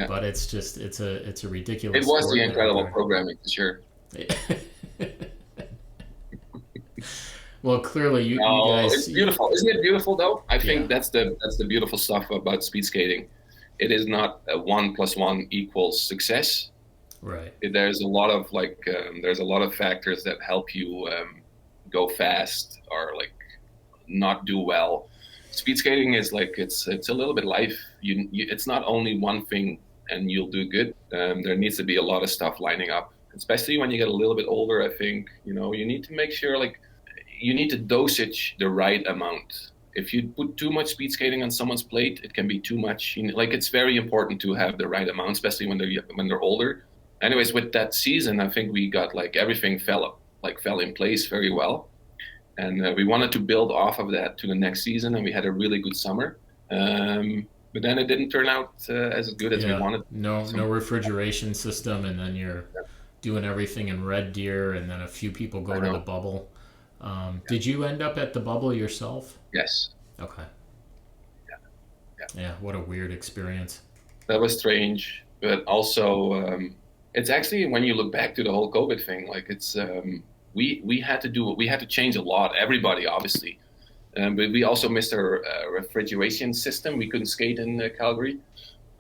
but it's just, it's a ridiculous It was sport the out incredible there. programming, for sure. Well, clearly you Oh, guys, it's beautiful. Isn't it beautiful, though? I think Yeah. that's the beautiful stuff about speed skating. It is not a 1+1 = success. right? There's a lot of there's a lot of factors that help you go fast or like not do well. Speed skating is like it's a little bit life. It's not only one thing and you'll do good. There needs to be a lot of stuff lining up, especially when you get a little bit older. I think you need to make sure you need to dosage the right amount. If you put too much speed skating on someone's plate, it can be too much. It's very important to have the right amount, especially when they're older. Anyways, with that season, I think we got everything fell in place very well, and we wanted to build off of that to the next season, and we had a really good summer. But then it didn't turn out as good as we wanted. No refrigeration system, and then you're doing everything in Red Deer, and then a few people go to the bubble. Did you end up at the bubble yourself? Yes. Okay. Yeah, what a weird experience. That was strange, but also it's actually, when you look back to the whole COVID thing, we had to change a lot. Everybody, obviously, but we also missed our refrigeration system. We couldn't skate in Calgary,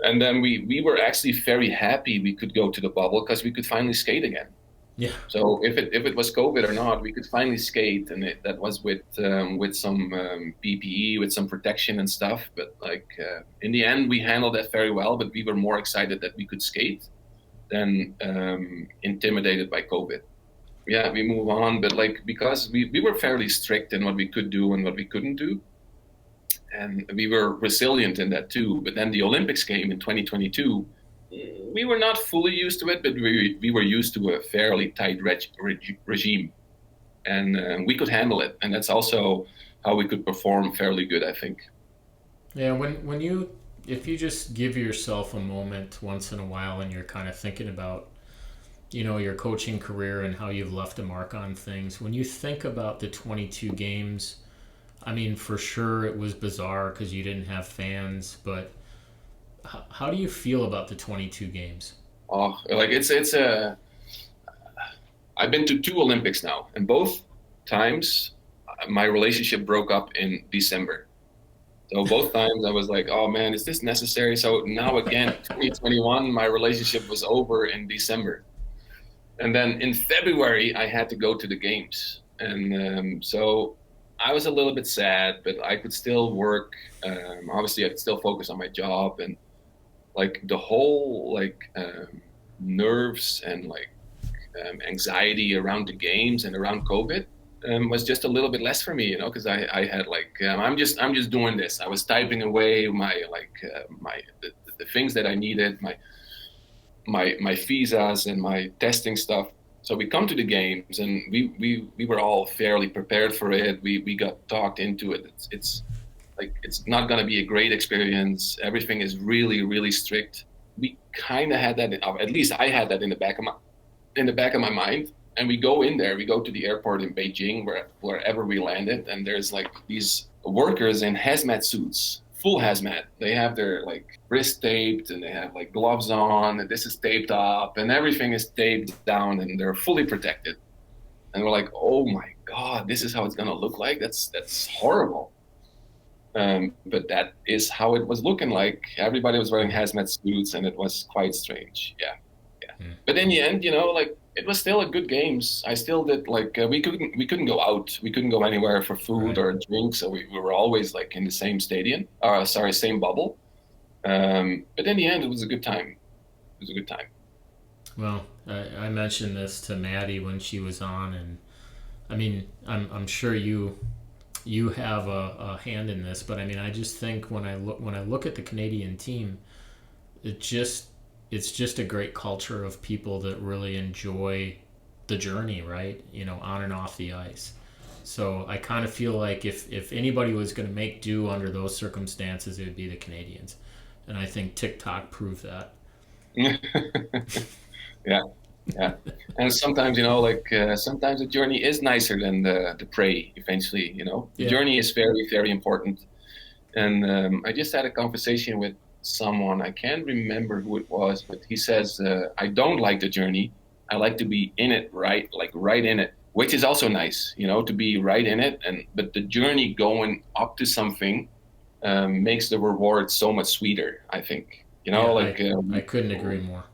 and then we were actually very happy we could go to the bubble because we could finally skate again. Yeah. So if it was COVID or not, we could finally skate, and that was with some PPE, with some protection and stuff. But in the end, we handled that very well. But we were more excited that we could skate than intimidated by COVID. Yeah, we move on, but because we were fairly strict in what we could do and what we couldn't do, and we were resilient in that too. But then the Olympics came in 2022. We were not fully used to it, but we were used to a fairly tight regime, and we could handle it. And that's also how we could perform fairly good, I think. Yeah, if you just give yourself a moment once in a while, and you're kind of thinking about, your coaching career and how you've left a mark on things. When you think about the 22 games, I mean, for sure it was bizarre because you didn't have fans, but how do you feel about the 22 games? Oh, I've been to 2 Olympics now, and both times my relationship broke up in December. So both times I was like, oh man, is this necessary? So now again, 2021, my relationship was over in December. And then in February, I had to go to the games. And so I was a little bit sad, but I could still work. Obviously, I could still focus on my job, and the whole nerves and anxiety around the games and around COVID was just a little bit less for me, because I had I'm just doing this. I was typing away my the things that I needed, my visas and my testing stuff. So we come to the games, and we were all fairly prepared for it. We got talked into it. It's not going to be a great experience. Everything is really, really strict. We kind of had that, at least I had that in the back of my mind. And we go in there. We go to the airport in Beijing, wherever we landed, and there's these workers in hazmat suits, full hazmat. They have their wrist taped, and they have gloves on, and this is taped up, and everything is taped down, and they're fully protected. And we're like, oh my God, this is how it's gonna look like. That's horrible. But that is how it was looking like. Everybody was wearing hazmat suits, and it was quite strange. Yeah. But in the end, it was still a good games. I still did we couldn't go out. We couldn't go anywhere for food or drink, so we were always in the same stadium. Same bubble. But in the end, it was a good time. It was a good time. Well, I mentioned this to Maddie when she was on, and I mean, I'm sure you have a hand in this, but I mean, I just think when I look at the Canadian team, it just it's just a great culture of people that really enjoy the journey, right? On and off the ice. So I kind of feel like if anybody was going to make do under those circumstances, it would be the Canadians. And I think TikTok proved that. Yeah, yeah. And sometimes, sometimes the journey is nicer than the prey eventually, The journey is very, very important. And I just had a conversation with someone, I can't remember who it was, but he says, I don't like the journey. I like to be in it, right in it, which is also nice, to be right in it. But the journey going up to something makes the reward so much sweeter, I think. I couldn't agree more.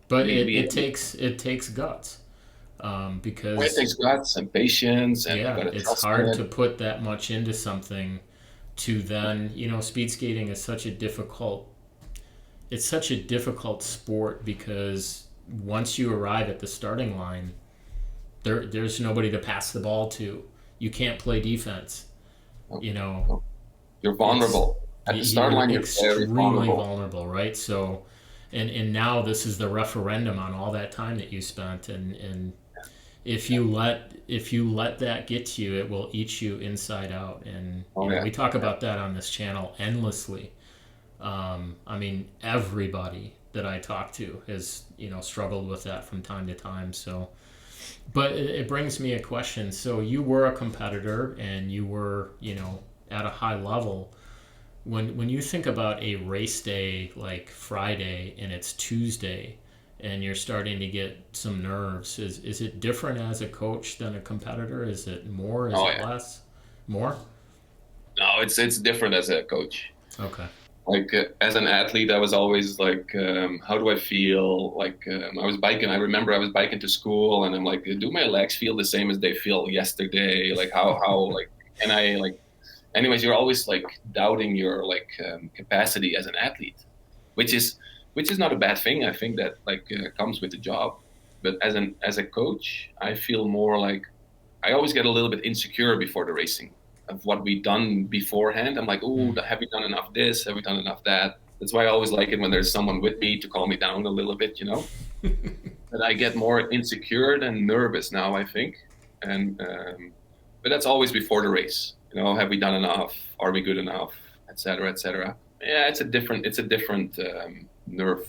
But it takes guts. Because it takes guts and patience, and it's hard to put that much into something to then, speed skating is such a difficult sport, because once you arrive at the starting line, there's nobody to pass the ball to. You can't play defense. You're vulnerable at the start line. You're extremely very vulnerable, right? So, and now this is the referendum on all that time that you spent, and if you let that get to you, it will eat you inside out. And we talk about that on this channel endlessly. I mean, everybody that I talk to has struggled with that from time to time. So, but it brings me a question. So you were a competitor, and you were at a high level. When you think about a race day like Friday and it's Tuesday, and you're starting to get some nerves, is it different as a coach than a competitor? Is it more? Is it less? More? No, it's different as a coach. Okay. Like as an athlete, I was always like, how do I feel? Like I was biking. I remember I was biking to school, and I'm like, do my legs feel the same as they feel yesterday? Like how like, and I like. Anyways, you're always like doubting your capacity as an athlete, which is not a bad thing. I think that comes with the job. But as a coach, I feel more like I always get a little bit insecure before the racing of what we've done beforehand. I'm like, oh, have we done enough this? Have we done enough that? That's why I always like it when there's someone with me to calm me down a little bit, But I get more insecure than nervous now, I think. And but that's always before the race. Have we done enough? Are we good enough? Et cetera, et cetera. Yeah, it's a different nerve.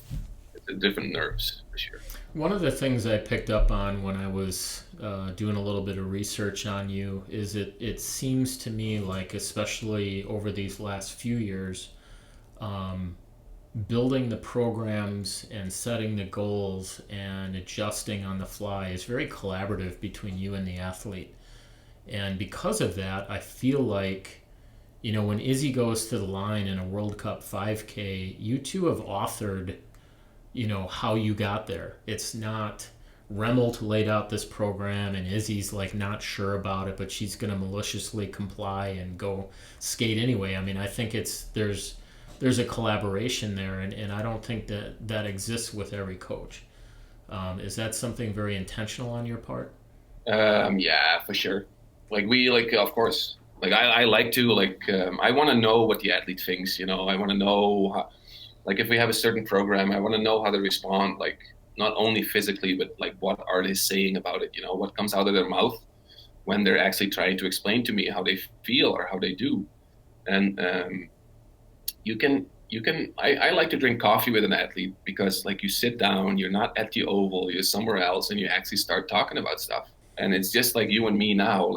It's a different nerves for sure. One of the things I picked up on when I was doing a little bit of research on you is it seems to me like, especially over these last few years, building the programs and setting the goals and adjusting on the fly is very collaborative between you and the athlete. And because of that, I feel like, when Izzy goes to the line in a World Cup 5K, you two have authored, how you got there. It's not Remmelt laid out this program and Izzy's like not sure about it, but she's going to maliciously comply and go skate anyway. I mean, I think there's a collaboration there, and I don't think that exists with every coach. Is that something very intentional on your part? Yeah, for sure. Of course, I like to, I want to know what the athlete thinks, I want to know, how, if we have a certain program, I want to know how they respond, not only physically, but what are they saying about it, what comes out of their mouth when they're actually trying to explain to me how they feel or how they do. And I like to drink coffee with an athlete because you sit down, you're not at the oval, you're somewhere else, and you actually start talking about stuff. And it's just like you and me now,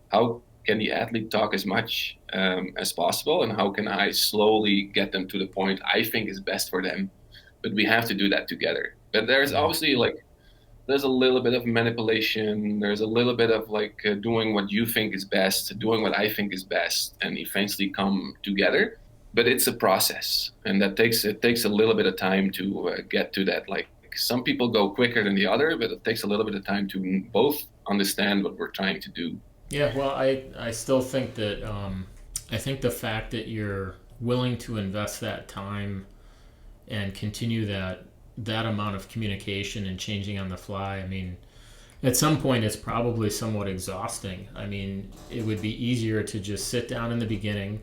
how can the athlete talk as much as possible, and how can I slowly get them to the point I think is best for them? But we have to do that together. But there's obviously there's a little bit of manipulation. There's a little bit of doing what you think is best, doing what I think is best, and eventually come together. But it's a process, and it takes a little bit of time to get to that. Some people go quicker than the other, but it takes a little bit of time to both understand what we're trying to do. Yeah, well, I still think that I think the fact that you're willing to invest that time and continue that amount of communication and changing on the fly, I mean, at some point it's probably somewhat exhausting. I mean, it would be easier to just sit down in the beginning,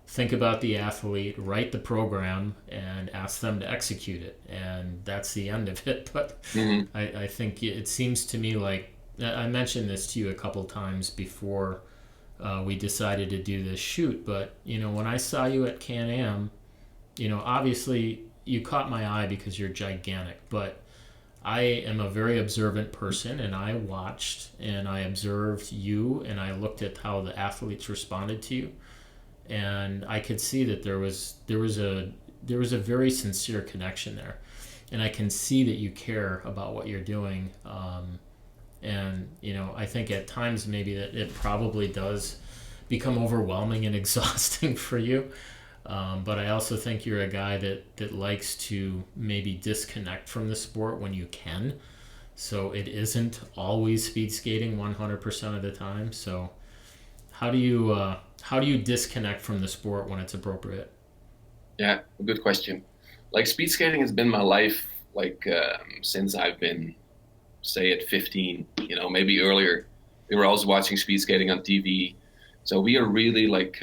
think about the athlete, write the program, and ask them to execute it. And that's the end of it. But Mhm. I think it seems to me like I mentioned this to you a couple times before we decided to do this shoot. But, when I saw you at Can-Am, obviously you caught my eye because you're gigantic. But I am a very observant person, and I watched and I observed you, and I looked at how the athletes responded to you, and I could see that there was a very sincere connection there, and I can see that you care about what you're doing. And I think at times maybe that it probably does become overwhelming and exhausting for you. But I also think you're a guy that likes to maybe disconnect from the sport when you can. So it isn't always speed skating 100% of the time. So how do you disconnect from the sport when it's appropriate? Yeah, good question. Like speed skating has been my life, like since I've been, say, at 15. Maybe earlier. We were always watching speed skating on TV, so we are really like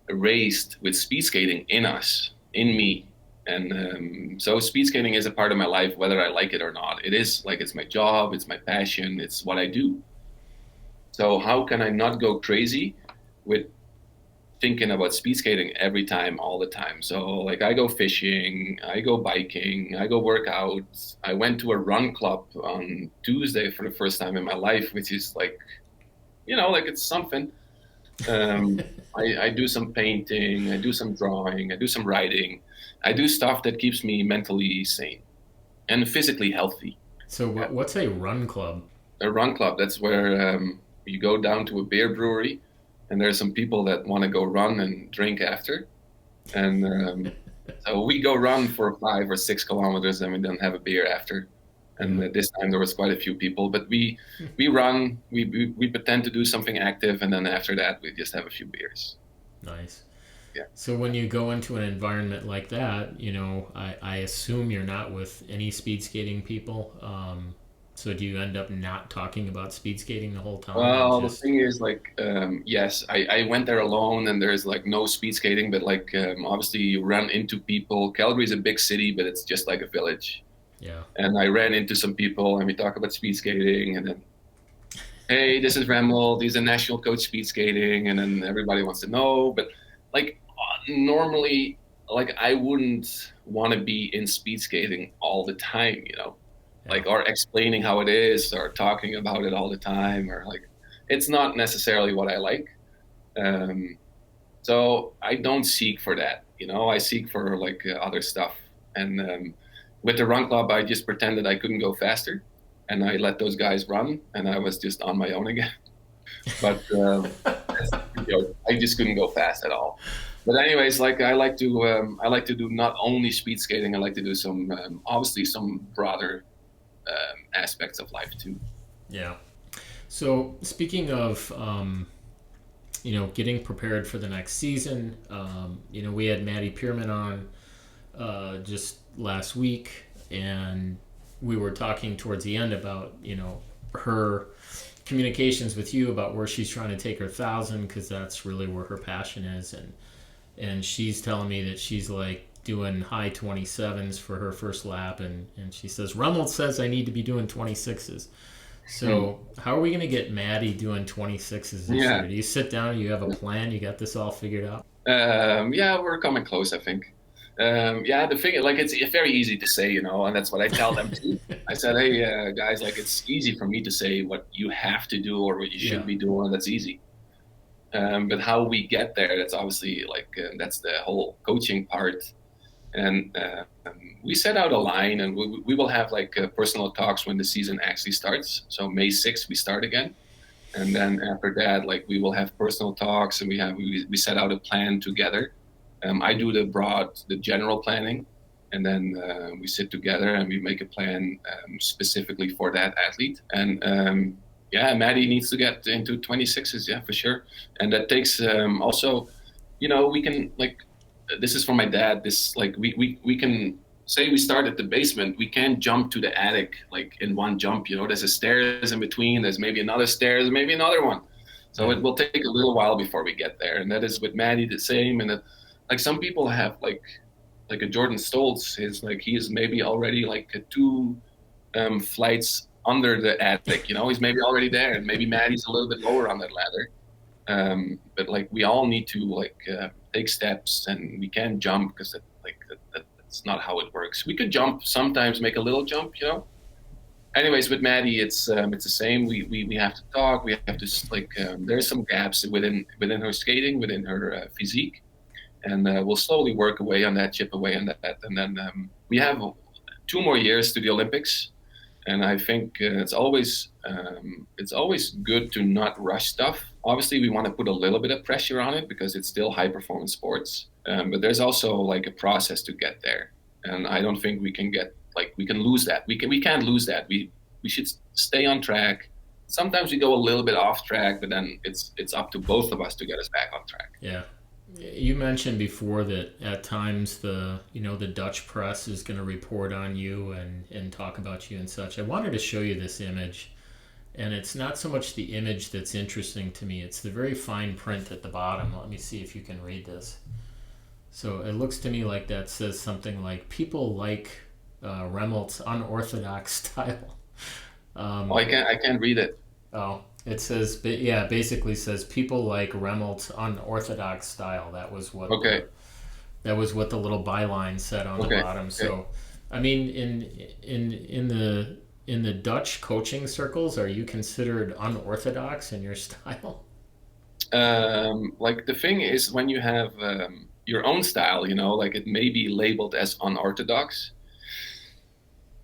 raised with speed skating in us, in me, and so speed skating is a part of my life, whether I like it or not. It is like it's my job, it's my passion, it's what I do. So how can I not go crazy with thinking about speed skating every time, all the time? So like I go fishing, I go biking, I go work out. I went to a run club on Tuesday for the first time in my life, which is like, like it's something. Um, I do some painting, I do some drawing, I do some writing. I do stuff that keeps me mentally sane and physically healthy. So Yeah. what's a run club? A run club, that's where you go down to a beer brewery and there's some people that want to go run and drink after. And so we go run for 5 or 6 kilometers and we then have a beer after. And this time there was quite a few people, but we run, we pretend to do something active, and then after that we just have a few beers. Nice. Yeah. So when you go into an environment like that, I assume you're not with any speed skating people. So do you end up not talking about speed skating the whole time? Well, the thing is, like, yes, I went there alone, and there's like no speed skating, but like obviously you run into people. Calgary is a big city, but it's just like a village. Yeah. And I ran into some people, and we talk about speed skating, and then, hey, this is Remmelt, he's a national coach speed skating, and then everybody wants to know. But like normally, like I wouldn't want to be in speed skating all the time, like or explaining how it is or talking about it all the time, or like it's not necessarily what I like. So I don't seek for that, I seek for like other stuff. And with the run club, I just pretended I couldn't go faster, and I let those guys run, and I was just on my own again. But I just couldn't go fast at all. But anyways, like I like to do not only speed skating. I like to do some obviously some broader aspects of life too. Yeah. So speaking of getting prepared for the next season, we had Maddie Pierman on just last week, and we were talking towards the end about her communications with you about where she's trying to take her 1,000, because that's really where her passion is, and she's telling me that she's like doing high 27s for her first lap, and she says Remmelt says I need to be doing 26s. So how are we going to get Maddie doing 26s this year? Do you sit down, you have a plan, you got this all figured out? Yeah, we're coming close, I think. The thing, like, it's very easy to say, and that's what I tell them too. I said, hey, guys, like, it's easy for me to say what you have to do or what you should be doing. That's easy. But how we get there, that's obviously like, that's the whole coaching part. And we set out a line, and we will have like personal talks when the season actually starts. So May 6th, we start again. And then after that, like, we will have personal talks, and we set out a plan together. I do the general planning, and then we sit together and we make a plan specifically for that athlete. And Maddie needs to get into 26s, yeah, for sure. And that takes also, we can, like, this is for my dad. This, like, we can say we start at the basement. We can't jump to the attic like in one jump. There's a stairs in between. There's maybe another stairs, maybe another one. So it will take a little while before we get there. And that is with Maddie the same. And like some people have like a Jordan Stoltz is like, he is maybe already like two flights under the attic, he's maybe already there, and maybe Maddie's a little bit lower on that ladder. But like we all need to like take steps, and we can't jump because that's not how it works. We could jump sometimes, make a little jump, Anyways, with Maddie, it's the same. We have to talk. We have to like there's some gaps within her skating, within her physique, and we'll slowly work away on that, chip away on that, and then we have 2 more years to the Olympics. And I think it's always good to not rush stuff. Obviously, we want to put a little bit of pressure on it because it's still high performance sports. But there's also like a process to get there, and I don't think we can lose that. We can't lose that. We should stay on track. Sometimes we go a little bit off track, but then it's up to both of us to get us back on track. Yeah. You mentioned before that at times the Dutch press is going to report on you and talk about you and such. I wanted to show you this image, and it's not so much the image that's interesting to me. It's the very fine print at the bottom. Let me see if you can read this. So it looks to me like that says something like, people like Remmelt's unorthodox style. I can't read it. Oh. It says, basically says people like Remmelt's unorthodox style. That was what. Okay. That was what the little byline said on the bottom. So, I mean, in the Dutch coaching circles, are you considered unorthodox in your style? Like the thing is, when you have your own style, like it may be labeled as unorthodox,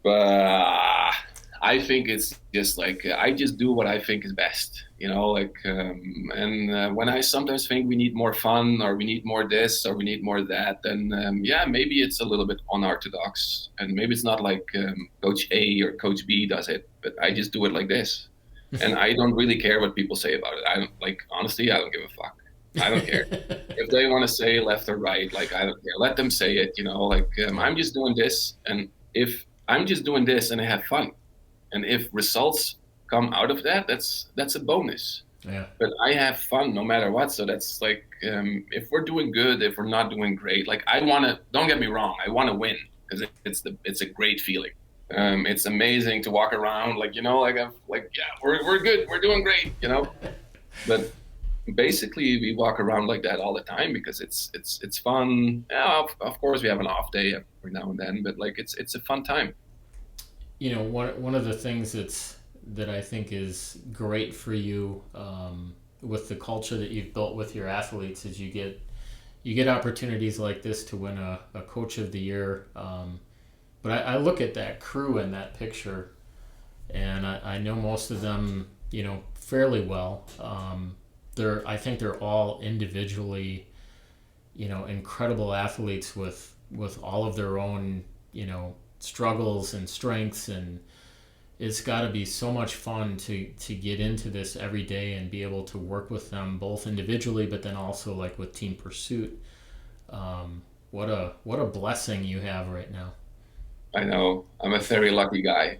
but I think it's just like I just do what I think is best, and when I sometimes think we need more fun, or we need more this, or we need more that, then maybe it's a little bit unorthodox, and maybe it's not like Coach A or Coach B does it, but I just do it like this, and I don't really care what people say about it. I don't honestly, I don't give a fuck. I don't care if they want to say left or right. Like I don't care. Let them say it. I'm just doing this, and if I'm just doing this and I have fun. And if results come out of that, that's a bonus. Yeah. But I have fun no matter what. So that's like, if we're doing good, if we're not doing great, like don't get me wrong, I want to win because it's a great feeling. It's amazing to walk around we're good, we're doing great, But basically we walk around like that all the time because it's fun. Yeah, of course we have an off day every now and then, but like it's a fun time. One of the things that I think is great for you with the culture that you've built with your athletes is you get opportunities like this to win a Coach of the Year. But I look at that crew in that picture, and I know most of them, fairly well. I think they're all individually, incredible athletes with all of their own, struggles and strengths, and it's got to be so much fun to get into this every day and be able to work with them both individually but then also like with team pursuit. What a blessing you have right now. I know, I'm a very lucky guy.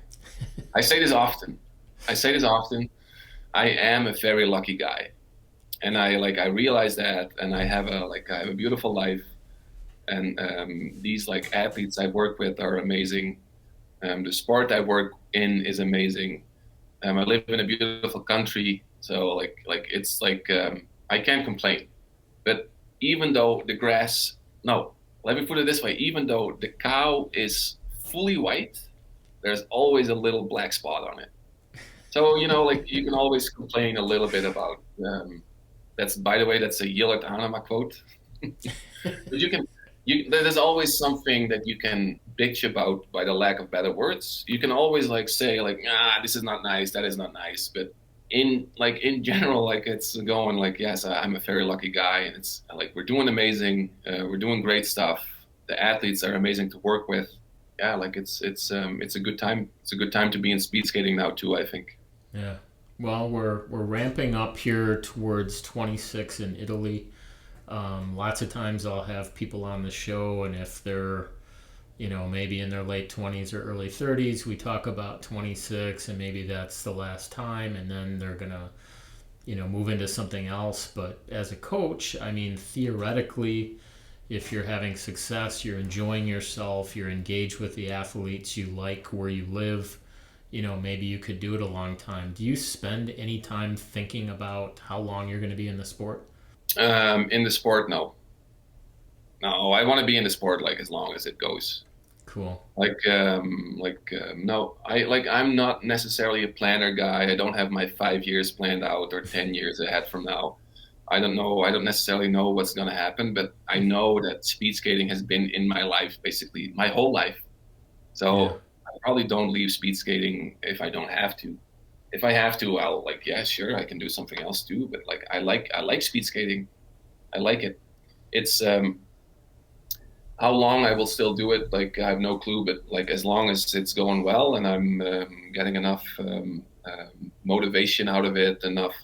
I say this often. I am a very lucky guy, and I realize that, and I have a beautiful life. And these like athletes I work with are amazing. The sport I work in is amazing. I live in a beautiful country, so it's I can't complain. But even though let me put it this way: even though the cow is fully white, there's always a little black spot on it. So you can always complain a little bit about. That's, by the way, that's a Jillard Anema quote. But there's always something that you can bitch about by the lack of better words. You can always say this is not nice, that is not nice. But in general, it's going yes, I'm a very lucky guy, and it's we're doing amazing. We're doing great stuff. The athletes are amazing to work with. Yeah, it's a good time. It's a good time to be in speed skating now too, I think. Yeah. Well, we're ramping up here towards 26 in Italy. Lots of times I'll have people on the show, and if they're, maybe in their late 20s or early 30s, we talk about 26, and maybe that's the last time, and then they're going to, move into something else. But as a coach, I mean, theoretically, if you're having success, you're enjoying yourself, you're engaged with the athletes, you like where you live, maybe you could do it a long time. Do you spend any time thinking about how long you're going to be in the sport? In the sport, no. No, I want to be in the sport like as long as it goes. Cool. No, I'm not necessarily a planner guy. I don't have my 5 years planned out or 10 years ahead from now. I don't know. I don't necessarily know what's going to happen, but I know that speed skating has been in my life basically my whole life. So Yeah. I probably don't leave speed skating if I don't have to. If I have to, I'll yeah, sure, I can do something else too. But I like speed skating. I like it. It's how long I will still do it, I have no clue. But as long as it's going well and I'm getting enough motivation out of it, enough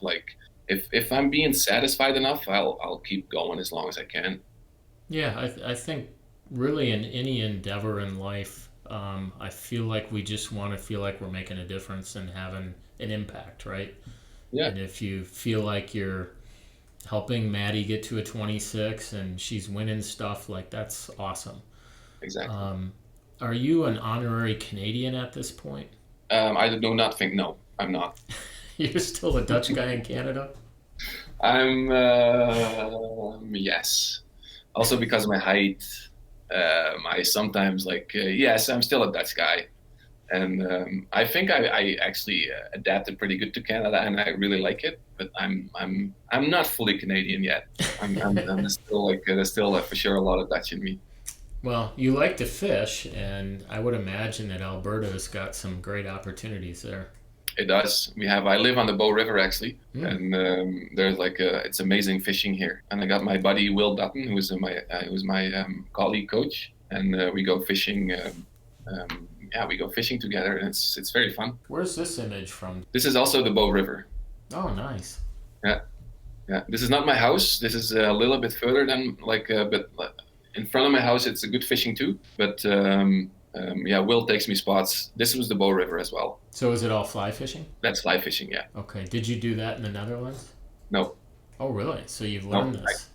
if I'm being satisfied enough, I'll keep going as long as I can. Yeah, I think really in any endeavor in life, I feel like we just want to feel like we're making a difference and having an impact, right? Yeah, And if you feel like you're helping Maddie get to a 26 and she's winning stuff, like that's awesome. exactly. Are you an honorary Canadian at this point? I do not think. No, I'm not. You're still a Dutch guy in Canada? I'm yes. Also because of my height, I sometimes yes, I'm still a Dutch guy, and I think I actually adapted pretty good to Canada, and I really like it. But I'm not fully Canadian yet. I'm still there's still for sure a lot of Dutch in me. Well, you like to fish, and I would imagine that Alberta's got some great opportunities there. It does. I live on the Bow River actually, Mm. and there's it's amazing fishing here. And I got my buddy Will Dutton, who's my colleague coach, and we go fishing. Yeah, we go fishing together, and it's very fun. Where's this image from? This is also the Bow River. Oh, nice. Yeah, yeah. This is not my house. This is a little bit further than but in front of my house, it's a good fishing too. But yeah, Will takes me spots. This was the Bow River as well. So is it all fly fishing? That's fly fishing, yeah. Okay. Did you do that in the Netherlands? No, Oh, really? So you've learned no. this?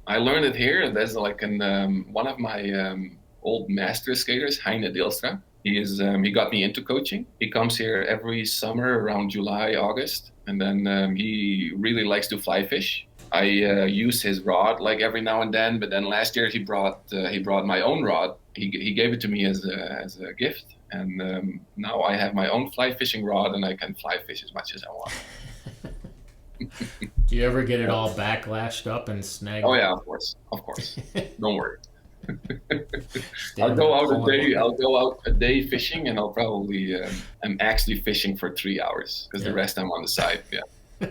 I learned it here. There's one of my old master skaters, Heine Deelstra. He got me into coaching. He comes here every summer around July, August, and then he really likes to fly fish. I use his rod every now and then, but then last year he brought my own rod. He gave it to me as a gift, and now I have my own fly fishing rod, and I can fly fish as much as I want. Do you ever get it all backlashed up and snagged? Oh yeah, of course. Don't worry. Stand up, pull it. I'll go out a day fishing, and I'll probably I'm actually fishing for 3 hours because the rest I'm on the side. Yeah.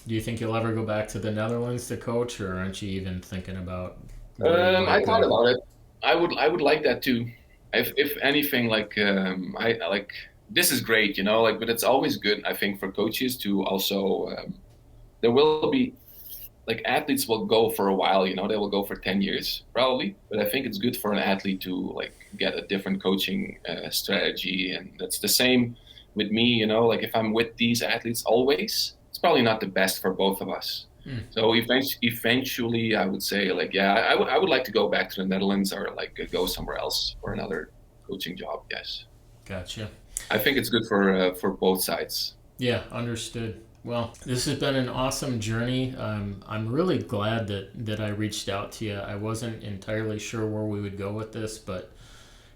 Do you think you'll ever go back to the Netherlands to coach, or aren't you even thinking about? I thought about it. I would like that too. If anything, I like this is great, but it's always good, I think, for coaches to also. There will be athletes will go for a while, they will go for 10 years probably, but I think it's good for an athlete to get a different coaching strategy, and that's the same with me, if I'm with these athletes always, it's probably not the best for both of us. So eventually I would say yeah, I would like to go back to the Netherlands or go somewhere else for another coaching job. Yes. Gotcha. I think it's good for both sides. Yeah, understood. Well, this has been an awesome journey. I'm really glad that I reached out to you. I wasn't entirely sure where we would go with this, but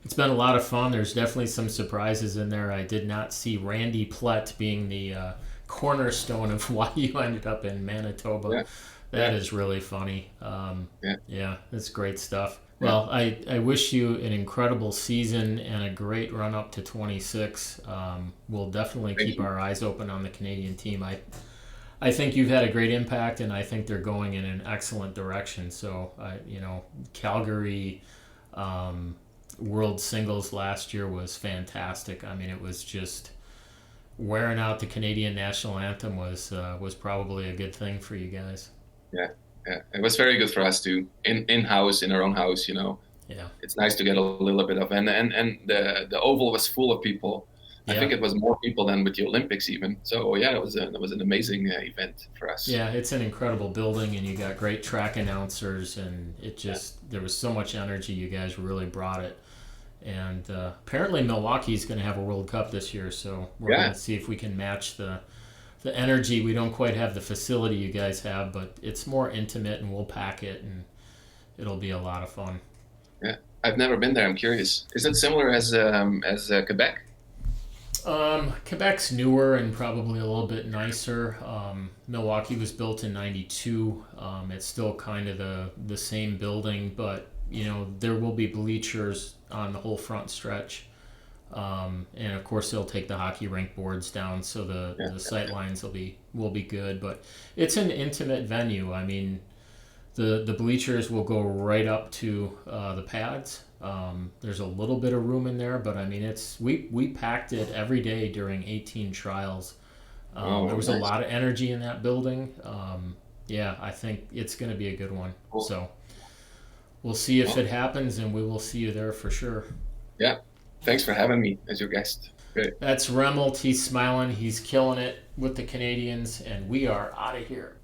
it's been a lot of fun. There's definitely some surprises in there. I did not see Randy Plett being the cornerstone of why you ended up in Manitoba. Yeah. That is really funny. Yeah, that's great stuff. Well, I wish you an incredible season and a great run up to 26. We'll definitely keep our eyes open on the Canadian team. I think you've had a great impact, and I think they're going in an excellent direction. So, Calgary World Singles last year was fantastic. I mean, it was just wearing out the Canadian national anthem was probably a good thing for you guys. Yeah. Yeah, it was very good for us too. In house, in our own house, Yeah. It's nice to get a little bit of, and the oval was full of people. I think it was more people than with the Olympics even. So yeah, it was an amazing event for us. Yeah, it's an incredible building, and you got great track announcers, and it just there was so much energy. You guys really brought it. And apparently Milwaukee's going to have a World Cup this year, so we're going to see if we can match the energy. We don't quite have the facility you guys have, but it's more intimate, and we'll pack it, and it'll be a lot of fun. Yeah, I've never been there. I'm curious. Is it similar as Quebec? Quebec's newer and probably a little bit nicer. Milwaukee was built in '92. It's still kind of the same building, but there will be bleachers on the whole front stretch. And of course they'll take the hockey rink boards down, so the sight lines will be good. But it's an intimate venue. I mean, the bleachers will go right up to the pads. There's a little bit of room in there, but I mean we packed it every day during 18 trials. There was a lot of energy in that building. I think it's going to be a good one. Cool. So we'll see if it happens, and we will see you there for sure. Yeah. Thanks for having me as your guest. Great. That's Remmelt. He's smiling. He's killing it with the Canadians, and we are out of here.